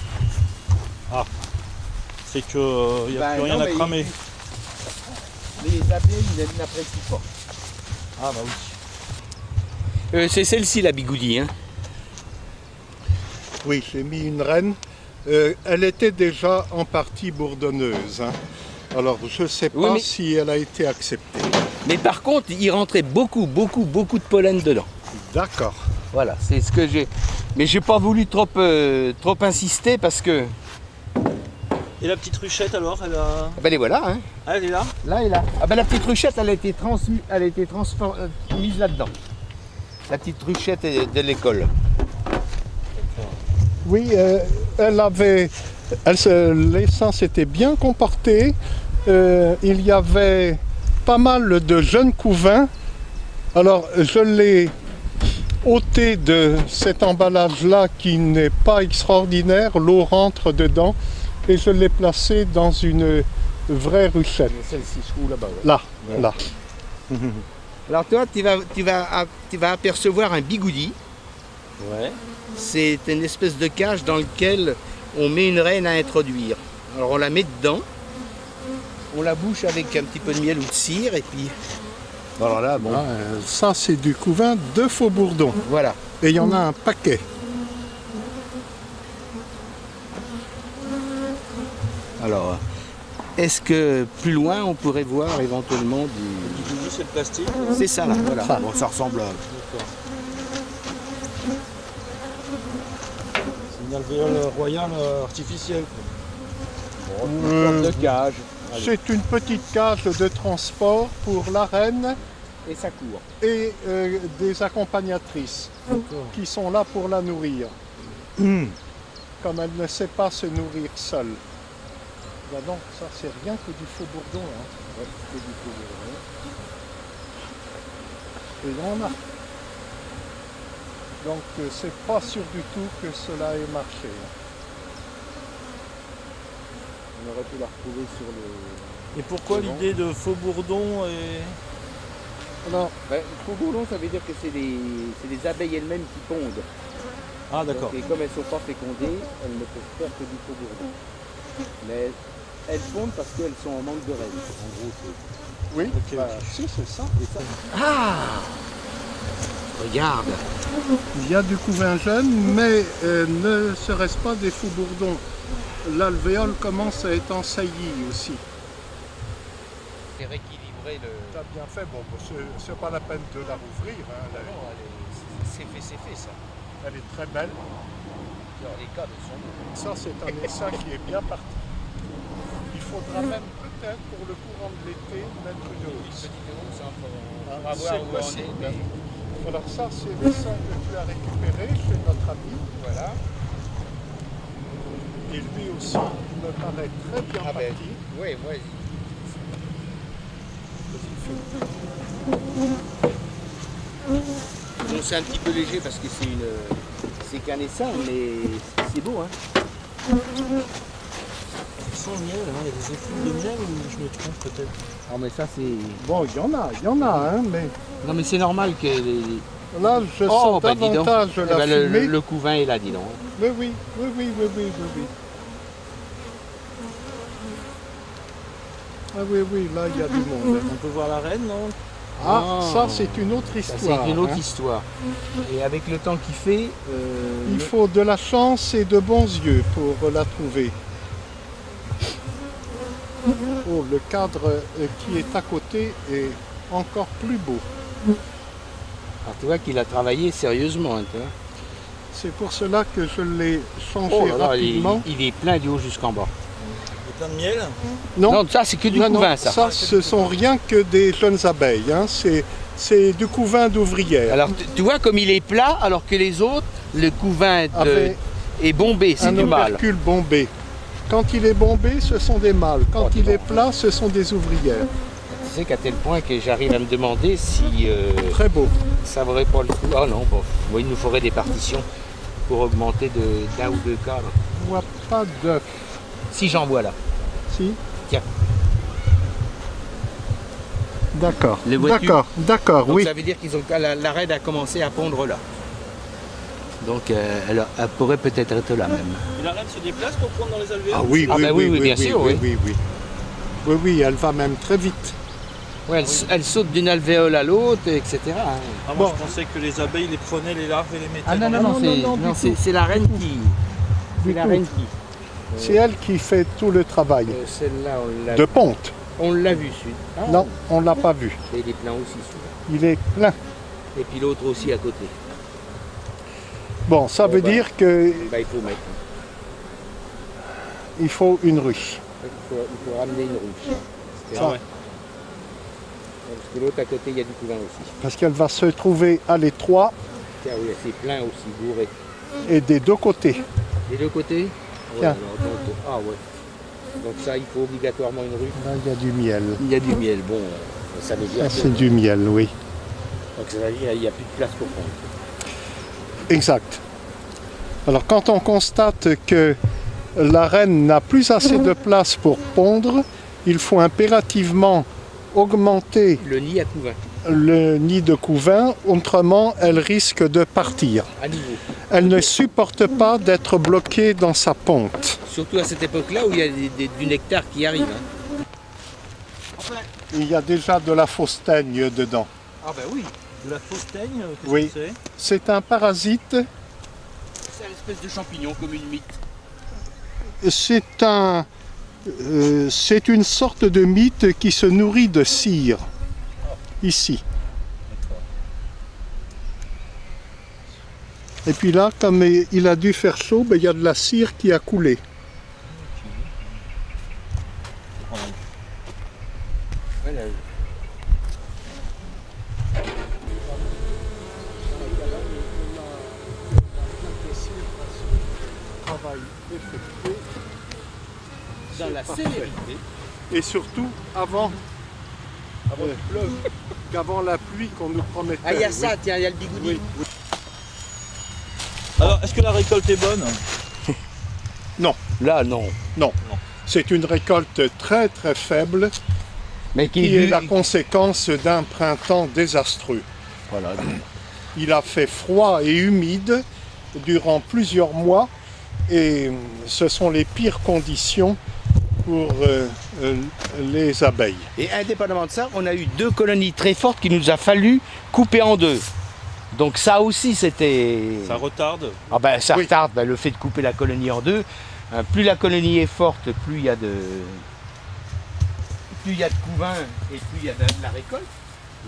C'est que il n'y a Ben plus rien non, à mais cramer. Les abeilles n'apprécient pas. Ah bah oui. C'est celle-ci la bigoudie. Hein. Oui, j'ai mis une reine. Elle était déjà en partie bourdonneuse. Hein. Alors, je ne sais pas Oui, mais- si elle a été acceptée. Mais par contre, il rentrait beaucoup de pollen dedans. D'accord. Voilà, c'est ce que j'ai. Mais j'ai pas voulu trop insister parce que. Et la petite ruchette alors, elle a... Ah ben les voilà, hein. Ah, elle est là? Là et là. Ah ben la petite ruchette, elle a été mise là-dedans. La petite ruchette de l'école. Oui, l'essence était bien comportée. Il y avait pas mal de jeunes couvains. Alors, je l'ai ôté de cet emballage-là qui n'est pas extraordinaire. L'eau rentre dedans et je l'ai placé dans une vraie ruchette. Celle-ci se trouve là-bas. Ouais. Là, là. Alors toi, tu vas apercevoir un bigoudi. Ouais. C'est une espèce de cage dans lequel on met une reine à introduire. Alors on la met dedans, on la bouche avec un petit peu de miel ou de cire et puis... Alors là, bon, Ça, c'est du couvain de Faux-Bourdon. voilà. Et il y en a un paquet. Alors, est-ce que plus loin on pourrait voir éventuellement du... Du coup, c'est le plastique. C'est ça là, voilà. Ça. Bon, ça ressemble à... D'accord. C'est une alvéole royale artificielle. une sorte de cage. C'est une petite cage de transport pour la reine Et ça court. et des accompagnatrices qui sont là pour la nourrir. Comme elle ne sait pas se nourrir seule. Ben non, ça c'est rien que du Faux-Bourdon. Hein. Ouais, c'est du Faux-Bourdon. Et il y en a. Donc c'est pas sûr du tout que cela ait marché. Hein. On aurait pu la retrouver sur le... Et pourquoi C'est bon. l'idée de Faux-Bourdon et... Alors, Ben, Faux-Bourdon, ça veut dire que c'est des abeilles elles-mêmes qui pondent. Ah d'accord. Et comme elles ne sont pas fécondées, elles ne peuvent faire que du Faux-Bourdon. Mais elles pondent parce qu'elles sont en manque de reine. En gros, c'est... oui, Ok, bah, ok. si c'est ça. Ah! Regarde! Il y a du couvain jeune, mais ne serait-ce pas des Faux-Bourdons. L'alvéole commence à être ensaillie aussi. C'est rééquilibrer le... Tu as bien fait, bon, c'est pas la peine de la rouvrir. Hein, C'est fait ça. elle est très belle. Alors, les cadres sont... Ça, c'est un essaim qui est bien parti. Il faudra même peut-être pour le courant de l'été mettre une hausse. On va C'est voir où on possible. est. Mais... Alors ça, c'est l'essaim que tu as récupéré chez notre ami. Voilà. Et lui aussi, il me paraît très bien Ah ben, parti. oui, moi... Bon, c'est un petit peu léger parce que c'est qu'un essaim, mais c'est beau, hein. Sans miel, hein, il y a des effluves de miel ou je me trompe peut-être? Ah mais ça c'est... Bon, il y en a, hein, mais Non mais c'est normal que les... là, je sens bah, dis donc. davantage Eh la ben, fumée. le couvain est là, dis donc. Oui, oui, oui, oui, oui, oui, oui, oui. Ah oui, oui, là, il y a du monde. hein. On peut voir la reine, non? Ah, Ah. ça, c'est une autre Ça, histoire. c'est une autre hein. histoire. Et avec le temps qu'il fait... Il faut de la chance et de bons yeux pour la trouver. Oh, le cadre qui est à côté est encore plus beau. Alors, tu vois qu'il a travaillé sérieusement, hein, tu vois. C'est pour cela que je l'ai changé Oh là là, rapidement. il est plein du haut jusqu'en bas. Plein de miel. Non, ça c'est que du couvain, ça. Ça, ce sont rien que des jeunes abeilles. Hein. C'est du couvain d'ouvrières. Alors tu vois comme il est plat, alors que les autres, le couvain Avec est bombé, c'est un du mâle. opercule bombé. Quand il est bombé, ce sont des mâles. Quand Oh, dis il est donc. plat, ce sont des ouvrières. Tu sais qu'à tel point que j'arrive à me demander si Très beau. ça vaudrait pas le coup. Ah non, bon, moi, il nous faudrait des partitions pour augmenter d'un ou deux cas. Là. Je vois pas d'œuf. Si j'en vois là. Si. Tiens. D'accord. Les vois-tu? D'accord, Donc oui. ça veut dire qu'ils ont la reine a commencé à pondre là. Donc elle pourrait peut-être être là même. Et la reine se déplace pour prendre dans les alvéoles? Ah oui, Ah ben oui, bien sûr, oui. Oui, oui, elle va même très vite. Ouais, elle saute d'une alvéole à l'autre, etc. hein. Ah, moi Bon. je pensais que les abeilles les prenaient les larves et les mettaient Ah non, dans non, la- non, non, c'est la reine qui. C'est Du la tout. reine qui. C'est elle qui fait tout le travail. Celle-là, De ponte. on l'a vu celui. Ah, Non, on ne l'a pas vu. Et il est plein aussi celui-là. Il est plein. Et puis l'autre aussi à côté. Bon, ça Bon, veut bah. dire qu'il Bah, il faut mettre. faut une ruche. Il faut ramener une ruche. Ça, ouais. Parce que l'autre à côté, il y a du couvain aussi. parce qu'elle va se trouver à l'étroit Tiens, oui, c'est plein aussi, bourré. et des deux côtés. Les deux côtés. Tiens. Alors, donc, ah ouais. Donc ça, il faut obligatoirement une ruche. Là, il y a du miel. Il y a du miel. Bon, ça veut dire Ça, que... c'est du miel, oui. Donc ça veut dire qu'il n'y a plus de place pour prendre. Exact. Alors, quand on constate que la reine n'a plus assez de place pour pondre, il faut impérativement augmenter Le nid à couvain, le nid de couvain, autrement elle risque de partir. à niveau. Elle ne supporte pas d'être bloquée dans sa ponte. Surtout à cette époque-là où il y a du nectar qui arrive. hein. Il y a déjà de la fausse teigne dedans. Ah ben oui, De la fausse teigne, qu'est-ce Oui. que c'est? C'est un parasite, c'est une espèce de champignon comme une mythe. c'est une sorte de mythe qui se nourrit de cire, ici. Et puis là, comme il a dû faire chaud, ben, il y a de la cire qui a coulé. Voilà. Dans la célérité. Et surtout, avant qu'avant la pluie qu'on nous promettait. Ah, il y a oui. ça, tiens, il y a le bigoudi. Oui, oui. Alors, est-ce que la récolte est bonne? Là, non. C'est une récolte très très faible Mais qui est la conséquence d'un printemps désastreux. Voilà. Il a fait froid et humide durant plusieurs mois et ce sont les pires conditions pour les abeilles. Et indépendamment de ça, on a eu 2 colonies très fortes qu'il nous a fallu couper en 2. Donc ça aussi c'était... Ça retarde. Ah ben, ça Oui. retarde le fait de couper la colonie en 2. Plus la colonie est forte, plus il y a de couvain et plus il y a de la récolte.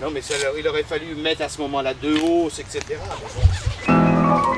Non mais il aurait fallu mettre à ce moment-là 2 hausses, etc. Mais bon.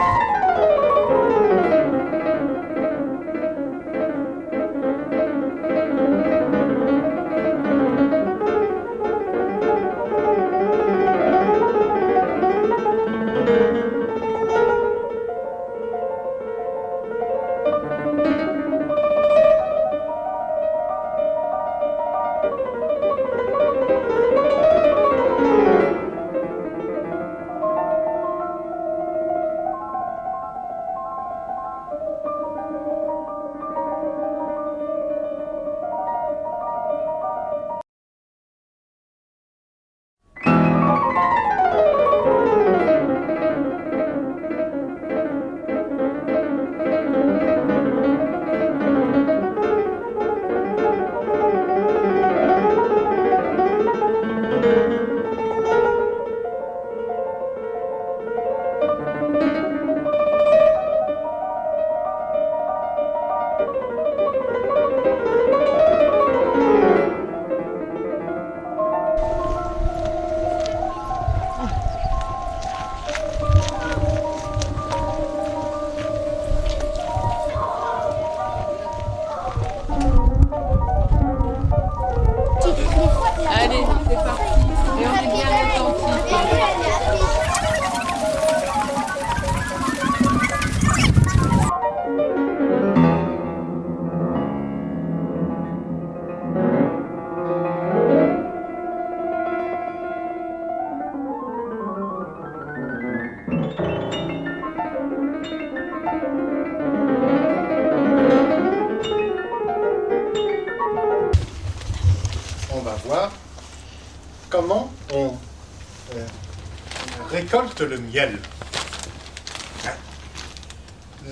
récolte le miel.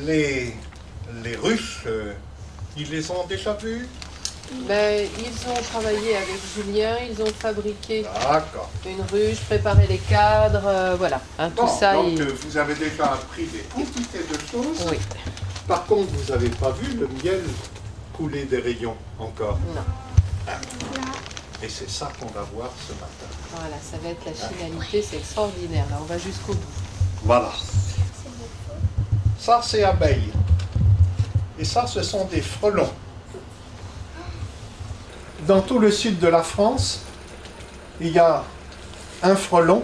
Les ruches, ils les ont déjà vues? Ben, ils ont travaillé avec Julien, ils ont fabriqué D'accord. une ruche, préparé les cadres, voilà. Hein, Bon, tout ça. donc vous avez déjà appris des quantités de choses. Oui, Par contre, vous n'avez pas vu le miel couler des rayons encore. non. Et c'est ça qu'on va voir ce matin. Voilà, ça va être la finalité, c'est extraordinaire. Là, on va jusqu'au bout. Voilà. Ça, c'est abeille. Et ça, ce sont des frelons. Dans tout le sud de la France, il y a un frelon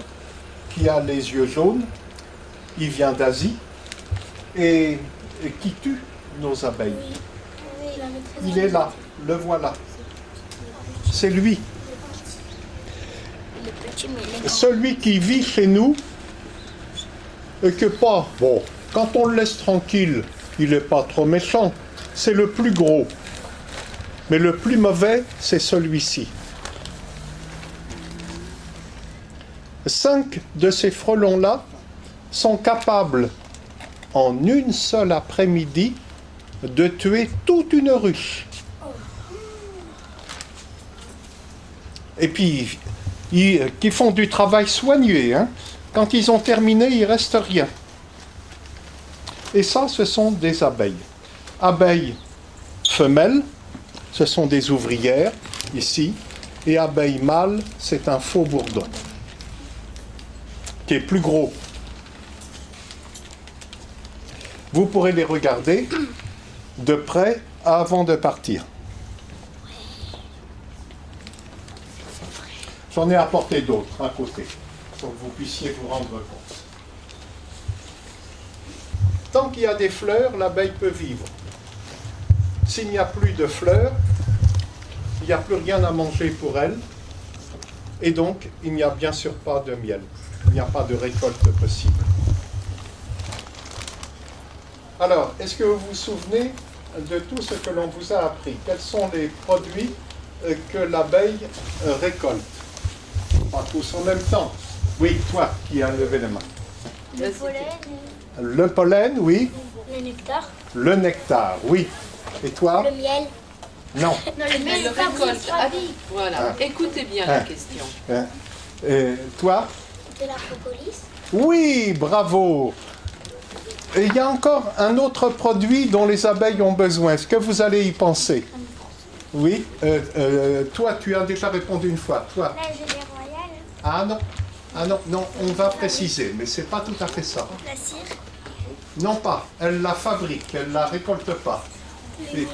qui a les yeux jaunes. Il vient d'Asie et qui tue nos abeilles. Il est là, le voilà. C'est lui. Celui qui vit chez nous, et que pas, bon, quand on le laisse tranquille, il n'est pas trop méchant, c'est le plus gros. Mais le plus mauvais, c'est celui-ci. 5 de ces frelons-là sont capables, en une seule après-midi, de tuer toute une ruche. Et puis, qui font du travail soigné. Hein. Quand ils ont terminé, il ne reste rien. Et ça, ce sont des abeilles. Abeilles femelles, ce sont des ouvrières, ici. Et abeilles mâles, c'est un faux bourdon, qui est plus gros. Vous pourrez les regarder de près avant de partir. J'en ai apporté d'autres à côté, pour que vous puissiez vous rendre compte. Tant qu'il y a des fleurs, l'abeille peut vivre. S'il n'y a plus de fleurs, il n'y a plus rien à manger pour elle, et donc il n'y a bien sûr pas de miel. Il n'y a pas de récolte possible. Alors, est-ce que vous vous souvenez de tout ce que l'on vous a appris? Quels sont les produits que l'abeille récolte? Pas tous en même temps. Oui, toi qui as levé la main. Le pollen, Le pollen, oui. le nectar, Le nectar, oui. Et toi? le miel. Non. Non, le Elle miel le récolte. Voilà, écoutez bien la question. Hein. Toi? De la propolis. Oui, bravo. Et il y a encore un autre produit dont les abeilles ont besoin. Est-ce que vous allez y penser? Oui. Toi, tu as déjà répondu une fois. Toi? La gelée royale. Ah non. Ah non, non, on va préciser, mais c'est pas tout à fait ça. La cire. Non pas, elle la fabrique, elle la récolte pas. Les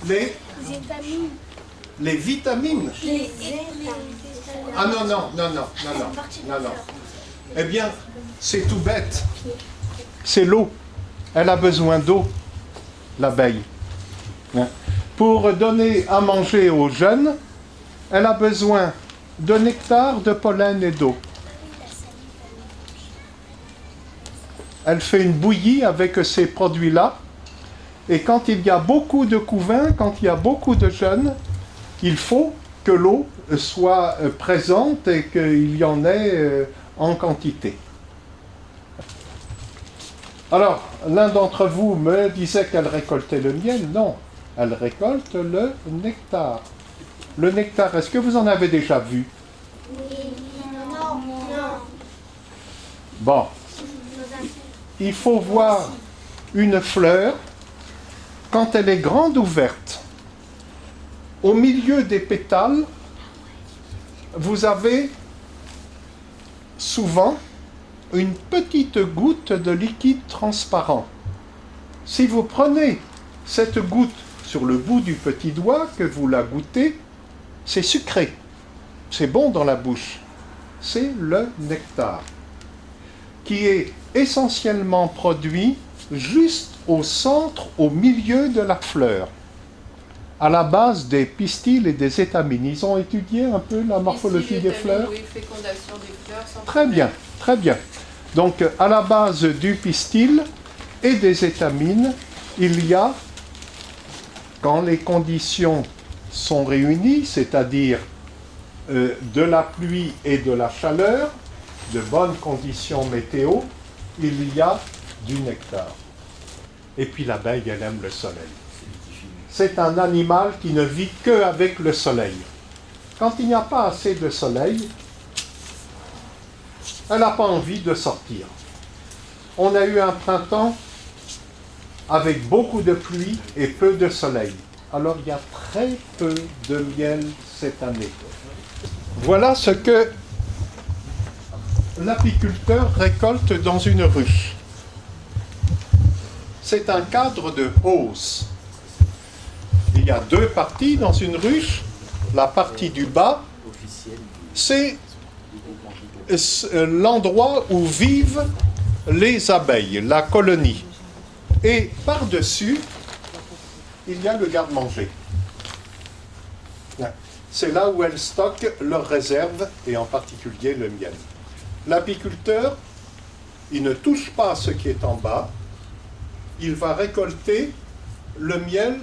Les, vitamines. les vitamines. Les Ah non, non, non, non, non, non, non, non. Eh bien, c'est tout bête. C'est l'eau. Elle a besoin d'eau, l'abeille. Hein. Pour donner à manger aux jeunes, elle a besoin de nectar, de pollen et d'eau. Elle fait une bouillie avec ces produits-là. Et quand il y a beaucoup de couvains, quand il y a beaucoup de jeunes, il faut que l'eau soit présente et qu'il y en ait en quantité. Alors, l'un d'entre vous me disait qu'elle récoltait le miel. Non, elle récolte le nectar. Le nectar, est-ce que vous en avez déjà vu? Non, non. Bon. Il faut voir une fleur quand elle est grande ouverte. Au milieu des pétales, vous avez souvent une petite goutte de liquide transparent. Si vous prenez cette goutte sur le bout du petit doigt, que vous la goûtez, c'est sucré. C'est bon dans la bouche. C'est le nectar, qui est essentiellement produit juste au centre, au milieu de la fleur, à la base des pistils et des étamines. Ils ont étudié un peu la morphologie des fleurs. Oui, fécondation des fleurs. Très bien, très bien. Donc, à la base du pistil et des étamines, il y a, quand les conditions sont réunies, c'est-à-dire de la pluie et de la chaleur, de bonnes conditions météo, il y a du nectar. Et puis l'abeille, elle aime le soleil. C'est un animal qui ne vit qu'avec le soleil. Quand il n'y a pas assez de soleil, elle n'a pas envie de sortir. On a eu un printemps avec beaucoup de pluie et peu de soleil. Alors il y a très peu de miel cette année. Voilà ce que l'apiculteur récolte dans une ruche. C'est un cadre de hausse. Il y a deux parties dans une ruche. La partie du bas, c'est l'endroit où vivent les abeilles, la colonie. Et par-dessus, il y a le garde-manger. C'est là où elles stockent leurs réserves, et en particulier le miel. L'apiculteur, il ne touche pas à ce qui est en bas. Il va récolter le miel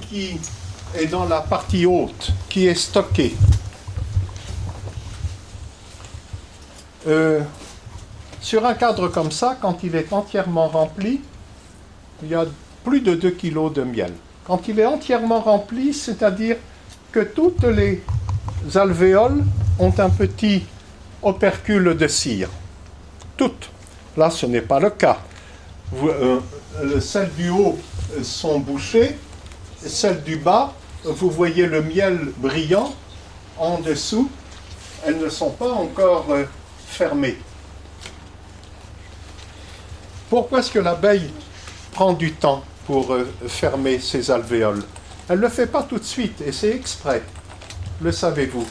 qui est dans la partie haute, qui est stocké. Sur un cadre comme ça, quand il est entièrement rempli, il y a plus de 2 kg de miel. Quand il est entièrement rempli, c'est-à-dire que toutes les alvéoles ont un petit opercule de cire. Toutes. Là, ce n'est pas le cas. Celles du haut sont bouchées, celles du bas, vous voyez le miel brillant. En dessous, elles ne sont pas encore fermées. Pourquoi est-ce que l'abeille prend du temps pour fermer ses alvéoles? Elle ne le fait pas tout de suite, et c'est exprès. Le savez-vous?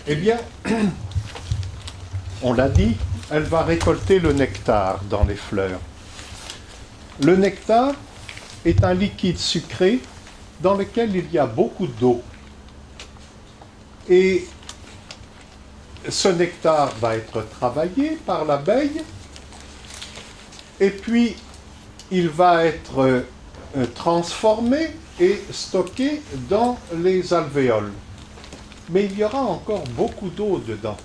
Eh bien, on l'a dit, elle va récolter le nectar dans les fleurs. Le nectar est un liquide sucré dans lequel il y a beaucoup d'eau. Et ce nectar va être travaillé par l'abeille, et puis il va être transformé et stocké dans les alvéoles. Mais il y aura encore beaucoup d'eau dedans.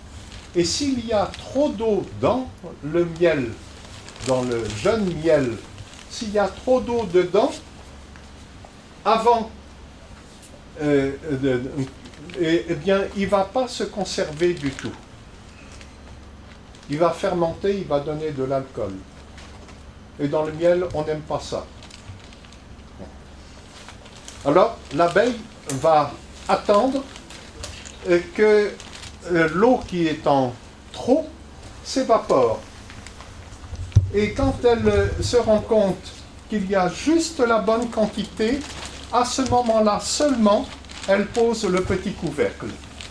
Et s'il y a trop d'eau dans le miel, dans le jeune miel, s'il y a trop d'eau dedans, avant, eh bien, il ne va pas se conserver du tout. Il va fermenter, il va donner de l'alcool. Et dans le miel, on n'aime pas ça. Alors, l'abeille va attendre que l'eau qui est en trop s'évapore. Et quand elle se rend compte qu'il y a juste la bonne quantité, à ce moment-là seulement, elle pose le petit couvercle.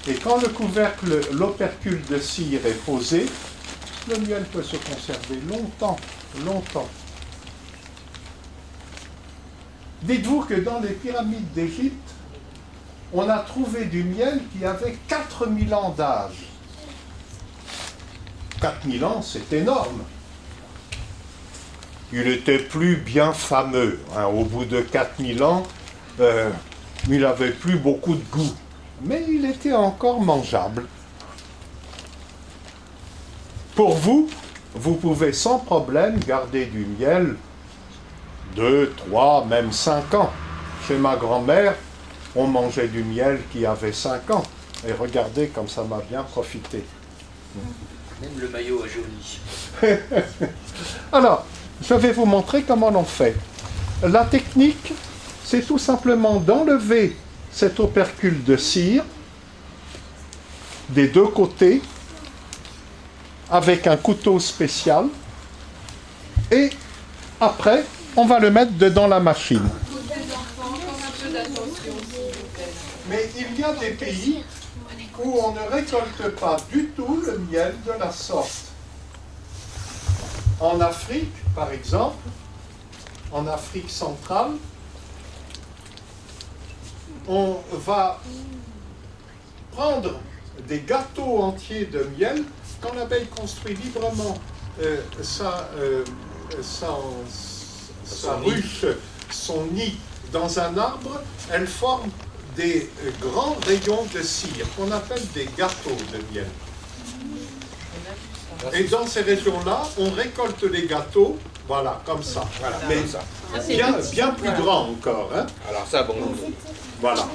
Et quand le couvercle, l'opercule de cire est posé, le miel peut se conserver longtemps, longtemps. Dites-vous que dans les pyramides d'Égypte, on a trouvé du miel qui avait 4000 ans d'âge. 4000 ans, c'est énorme. Il était plus bien fameux. Hein. Au bout de 4000 ans, il n'avait plus beaucoup de goût. Mais il était encore mangeable. Pour vous, vous pouvez sans problème garder du miel 2, 3, même 5 ans. Chez ma grand-mère, on mangeait du miel qui avait 5 ans. Et regardez comme ça m'a bien profité. Même le maillot a jauni. Alors, je vais vous montrer comment l'on fait. La technique, c'est tout simplement d'enlever cet opercule de cire des deux côtés avec un couteau spécial et après, on va le mettre dedans la machine. Mais il y a des pays où on ne récolte pas du tout le miel de la sorte. En Afrique, par exemple, en Afrique centrale, on va prendre des gâteaux entiers de miel. Quand l'abeille construit librement sa ruche, son nid dans un arbre, elle forme des grands rayons de cire qu'on appelle des gâteaux de miel. Et dans ces régions-là, on récolte les gâteaux, voilà, comme ça. Voilà, Mais comme ça. bien plus grand encore. Hein. Alors ça, bon. Voilà.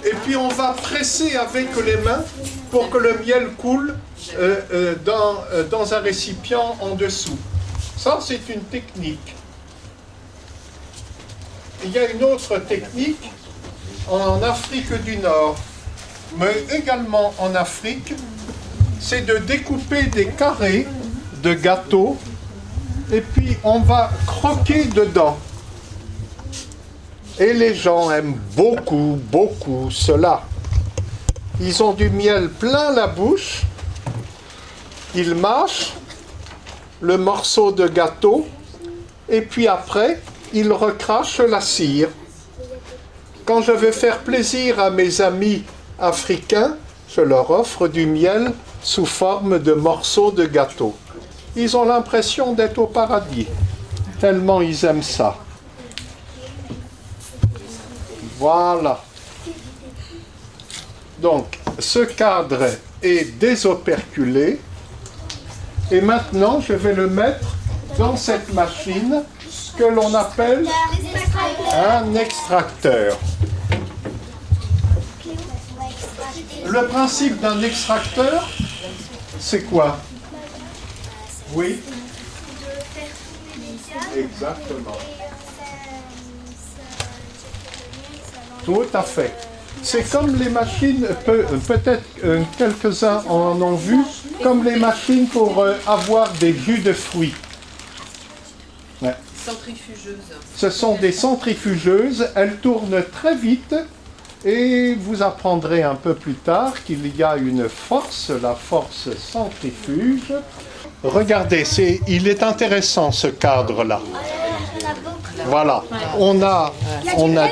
Et puis on va presser avec les mains pour que le miel coule dans un récipient en dessous. Ça, c'est une technique. Il y a une autre technique en Afrique du Nord, mais également en Afrique, c'est de découper des carrés de gâteaux et puis on va croquer dedans. Et les gens aiment beaucoup, beaucoup cela. Ils ont du miel plein la bouche, ils mâchent le morceau de gâteau et puis après, ils recrachent la cire. Quand je veux faire plaisir à mes amis africains, je leur offre du miel sous forme de morceaux de gâteau. Ils ont l'impression d'être au paradis, tellement ils aiment ça. Voilà. Donc, ce cadre est désoperculé. Et maintenant, je vais le mettre dans cette machine que l'on appelle un extracteur. Le principe d'un extracteur, c'est quoi? Oui? Exactement. Tout à fait. C'est comme les machines, peut-être quelques-uns en ont vu, comme les machines pour avoir des jus de fruits. Ouais. Centrifugeuse. Ce sont des centrifugeuses, elles tournent très vite et vous apprendrez un peu plus tard qu'il y a une force, la force centrifuge. Regardez, il est intéressant ce cadre-là. Voilà, on a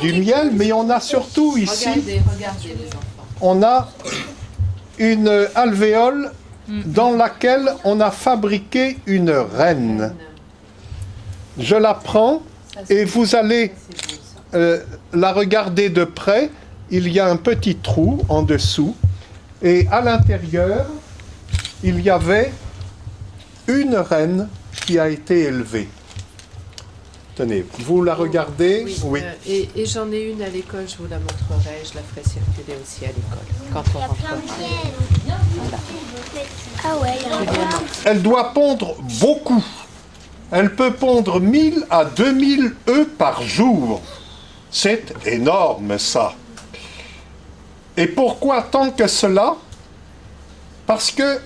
du miel, mais on a surtout ici, Regardez les enfants. on a une alvéole dans laquelle on a fabriqué une reine. Je la prends et vous allez la regarder de près. Il y a un petit trou en dessous et à l'intérieur, il y avait une reine qui a été élevée. Tenez, vous la regardez? Oui. Et j'en ai une à l'école, je vous la montrerai, je la ferai circuler aussi à l'école, quand on rentrera. Ah ouais, Elle doit pondre beaucoup. Elle peut pondre 1000 à 2000 œufs par jour. C'est énorme, ça. Et pourquoi tant que cela? Parce que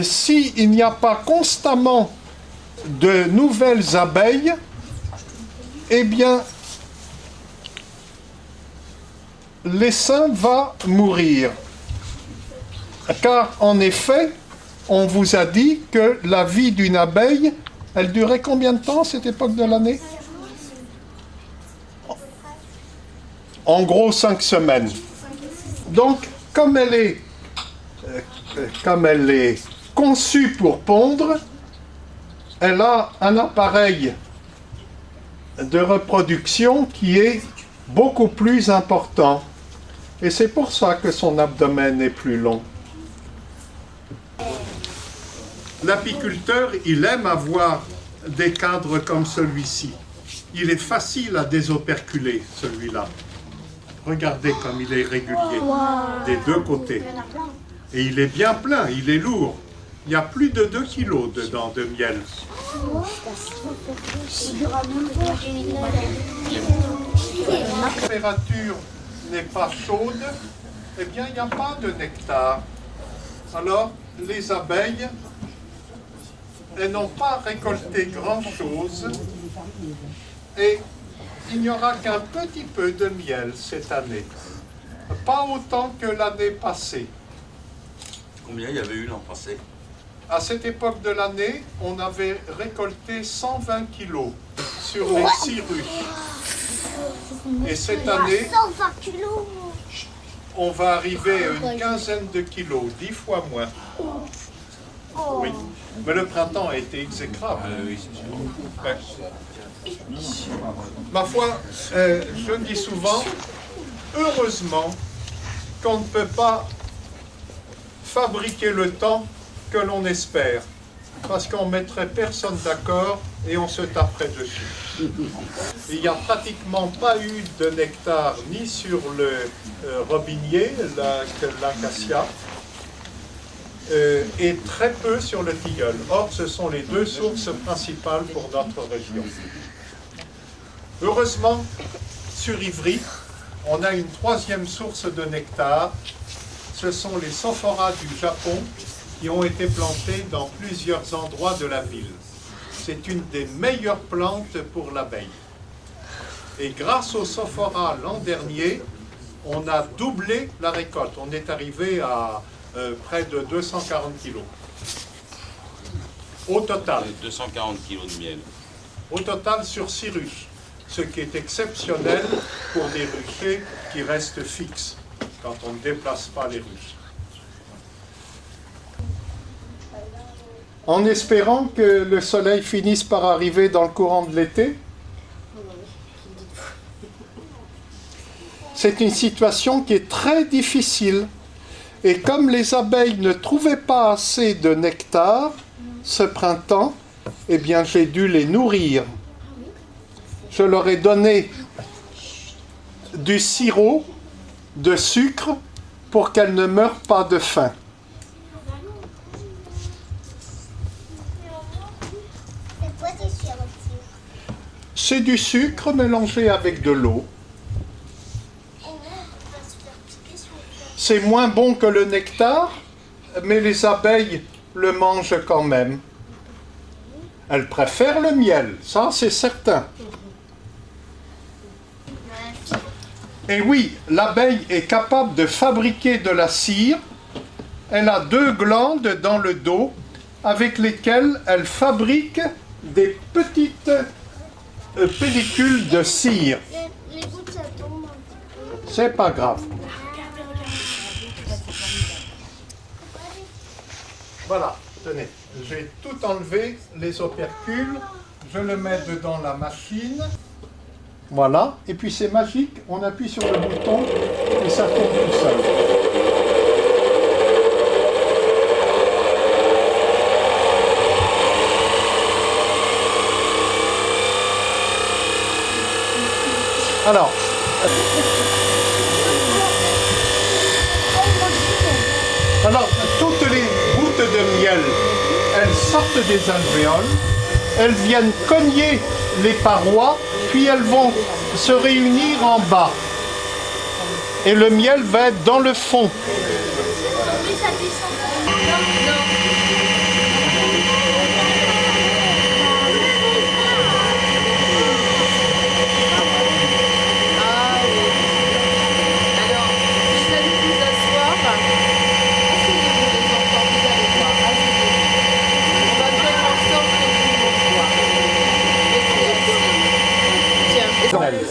s'il n'y a pas constamment de nouvelles abeilles, eh bien, l'essaim va mourir. Car, en effet, on vous a dit que la vie d'une abeille, elle durait combien de temps à cette époque de l'année? En gros, 5 semaines. Donc, comme elle est conçue pour pondre, elle a un appareil de reproduction qui est beaucoup plus important. Et c'est pour ça que son abdomen est plus long. L'apiculteur, il aime avoir des cadres comme celui-ci. Il est facile à désoperculer, celui-là. Regardez comme il est régulier, des deux côtés. Et il est bien plein, il est lourd. Il y a plus de 2 kilos dedans de miel. La température n'est pas chaude, eh bien il n'y a pas de nectar. Alors les abeilles, elles n'ont pas récolté grand-chose et il n'y aura qu'un petit peu de miel cette année. Pas autant que l'année passée. Combien il y avait eu l'an passé? À cette époque de l'année, on avait récolté 120 kilos sur les 6 ruches. Et cette année, 120 kilos. on va arriver à une quinzaine de kilos, 10 fois moins. Oui. Mais le printemps a été exécrable. Oui, c'est sûr. Ouais. Ma foi, je dis souvent, heureusement qu'on ne peut pas fabriquer le temps que l'on espère, parce qu'on mettrait personne d'accord et on se taperait dessus. Il n'y a pratiquement pas eu de nectar ni sur le robinier, l'acacia, et très peu sur le tilleul. Or, ce sont les deux sources principales pour notre région. Heureusement, sur Ivry, on a une troisième source de nectar. Ce sont les sophoras du Japon qui ont été plantés dans plusieurs endroits de la ville. C'est une des meilleures plantes pour l'abeille. Et grâce aux sophoras l'an dernier, on a doublé la récolte. On est arrivé à près de 240 kilos. Au total. 240 kilos de miel. Au total sur 6 ruches. Ce qui est exceptionnel pour des ruchers qui restent fixes quand on ne déplace pas les ruches. En espérant que le soleil finisse par arriver dans le courant de l'été, c'est une situation qui est très difficile. Et comme les abeilles ne trouvaient pas assez de nectar ce printemps, eh bien j'ai dû les nourrir. Je leur ai donné du sirop de sucre pour qu'elles ne meurent pas de faim. C'est du sucre mélangé avec de l'eau. C'est moins bon que le nectar, mais les abeilles le mangent quand même. Elles préfèrent le miel, ça c'est certain. Et oui, l'abeille est capable de fabriquer de la cire. Elle a 2 glandes dans le dos avec lesquelles elle fabrique des petites pellicules de cire. Les gouttes, ça tombe un petit peu. C'est pas grave. Voilà, tenez, j'ai tout enlevé, les opercules, je le mets dedans la machine. Voilà, et puis c'est magique, on appuie sur le bouton et ça tourne tout seul. Alors, toutes les gouttes de miel, elles sortent des alvéoles, elles viennent cogner les parois, puis elles vont se réunir en bas. Et le miel va être dans le fond.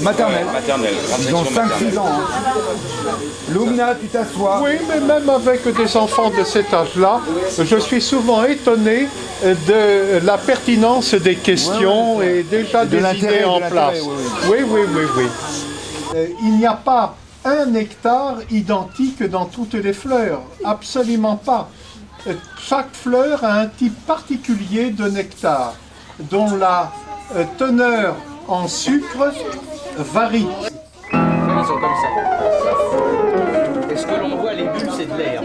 Maternelle. Maternelle. Ils ont 5-6 ans. Hein. Lumna, tu t'assois. Oui, mais même avec des enfants de cet âge-là, je suis souvent étonné de la pertinence des questions et déjà des idées en place. Oui. Il n'y a pas un nectar identique dans toutes les fleurs, absolument pas. Chaque fleur a un type particulier de nectar, dont la teneur en sucre varie. Ils sont comme ça. Et ce que l'on voit, les bulles, c'est de l'air.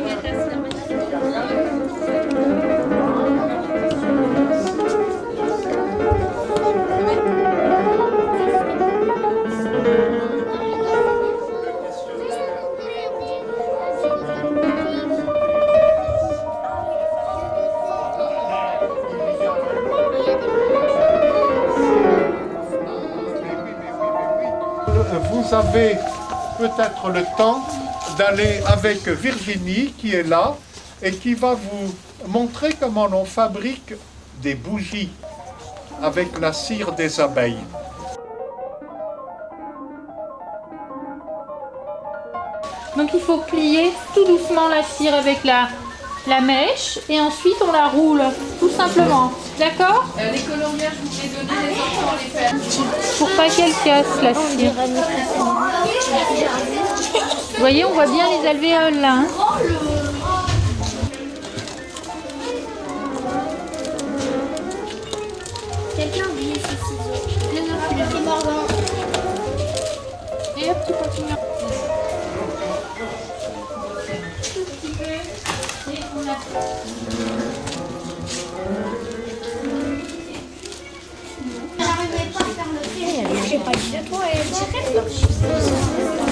Vous avez peut-être le temps d'aller avec Virginie qui est là et qui va vous montrer comment l'on fabrique des bougies avec la cire des abeilles. Donc il faut plier tout doucement la cire avec la la mèche et ensuite on la roule, tout simplement. D'accord? Les colombières, je vous ai donné les enfants les faire. Pour pas qu'elle casse la cire. Vous voyez, on voit bien les alvéoles là. Hein. Quelqu'un a oublié ses ciseaux. C'est Morgan. Et hop, tu continues. Elle n'arrivait pas à faire le trait. J'ai pas dit de toi et elle tirait.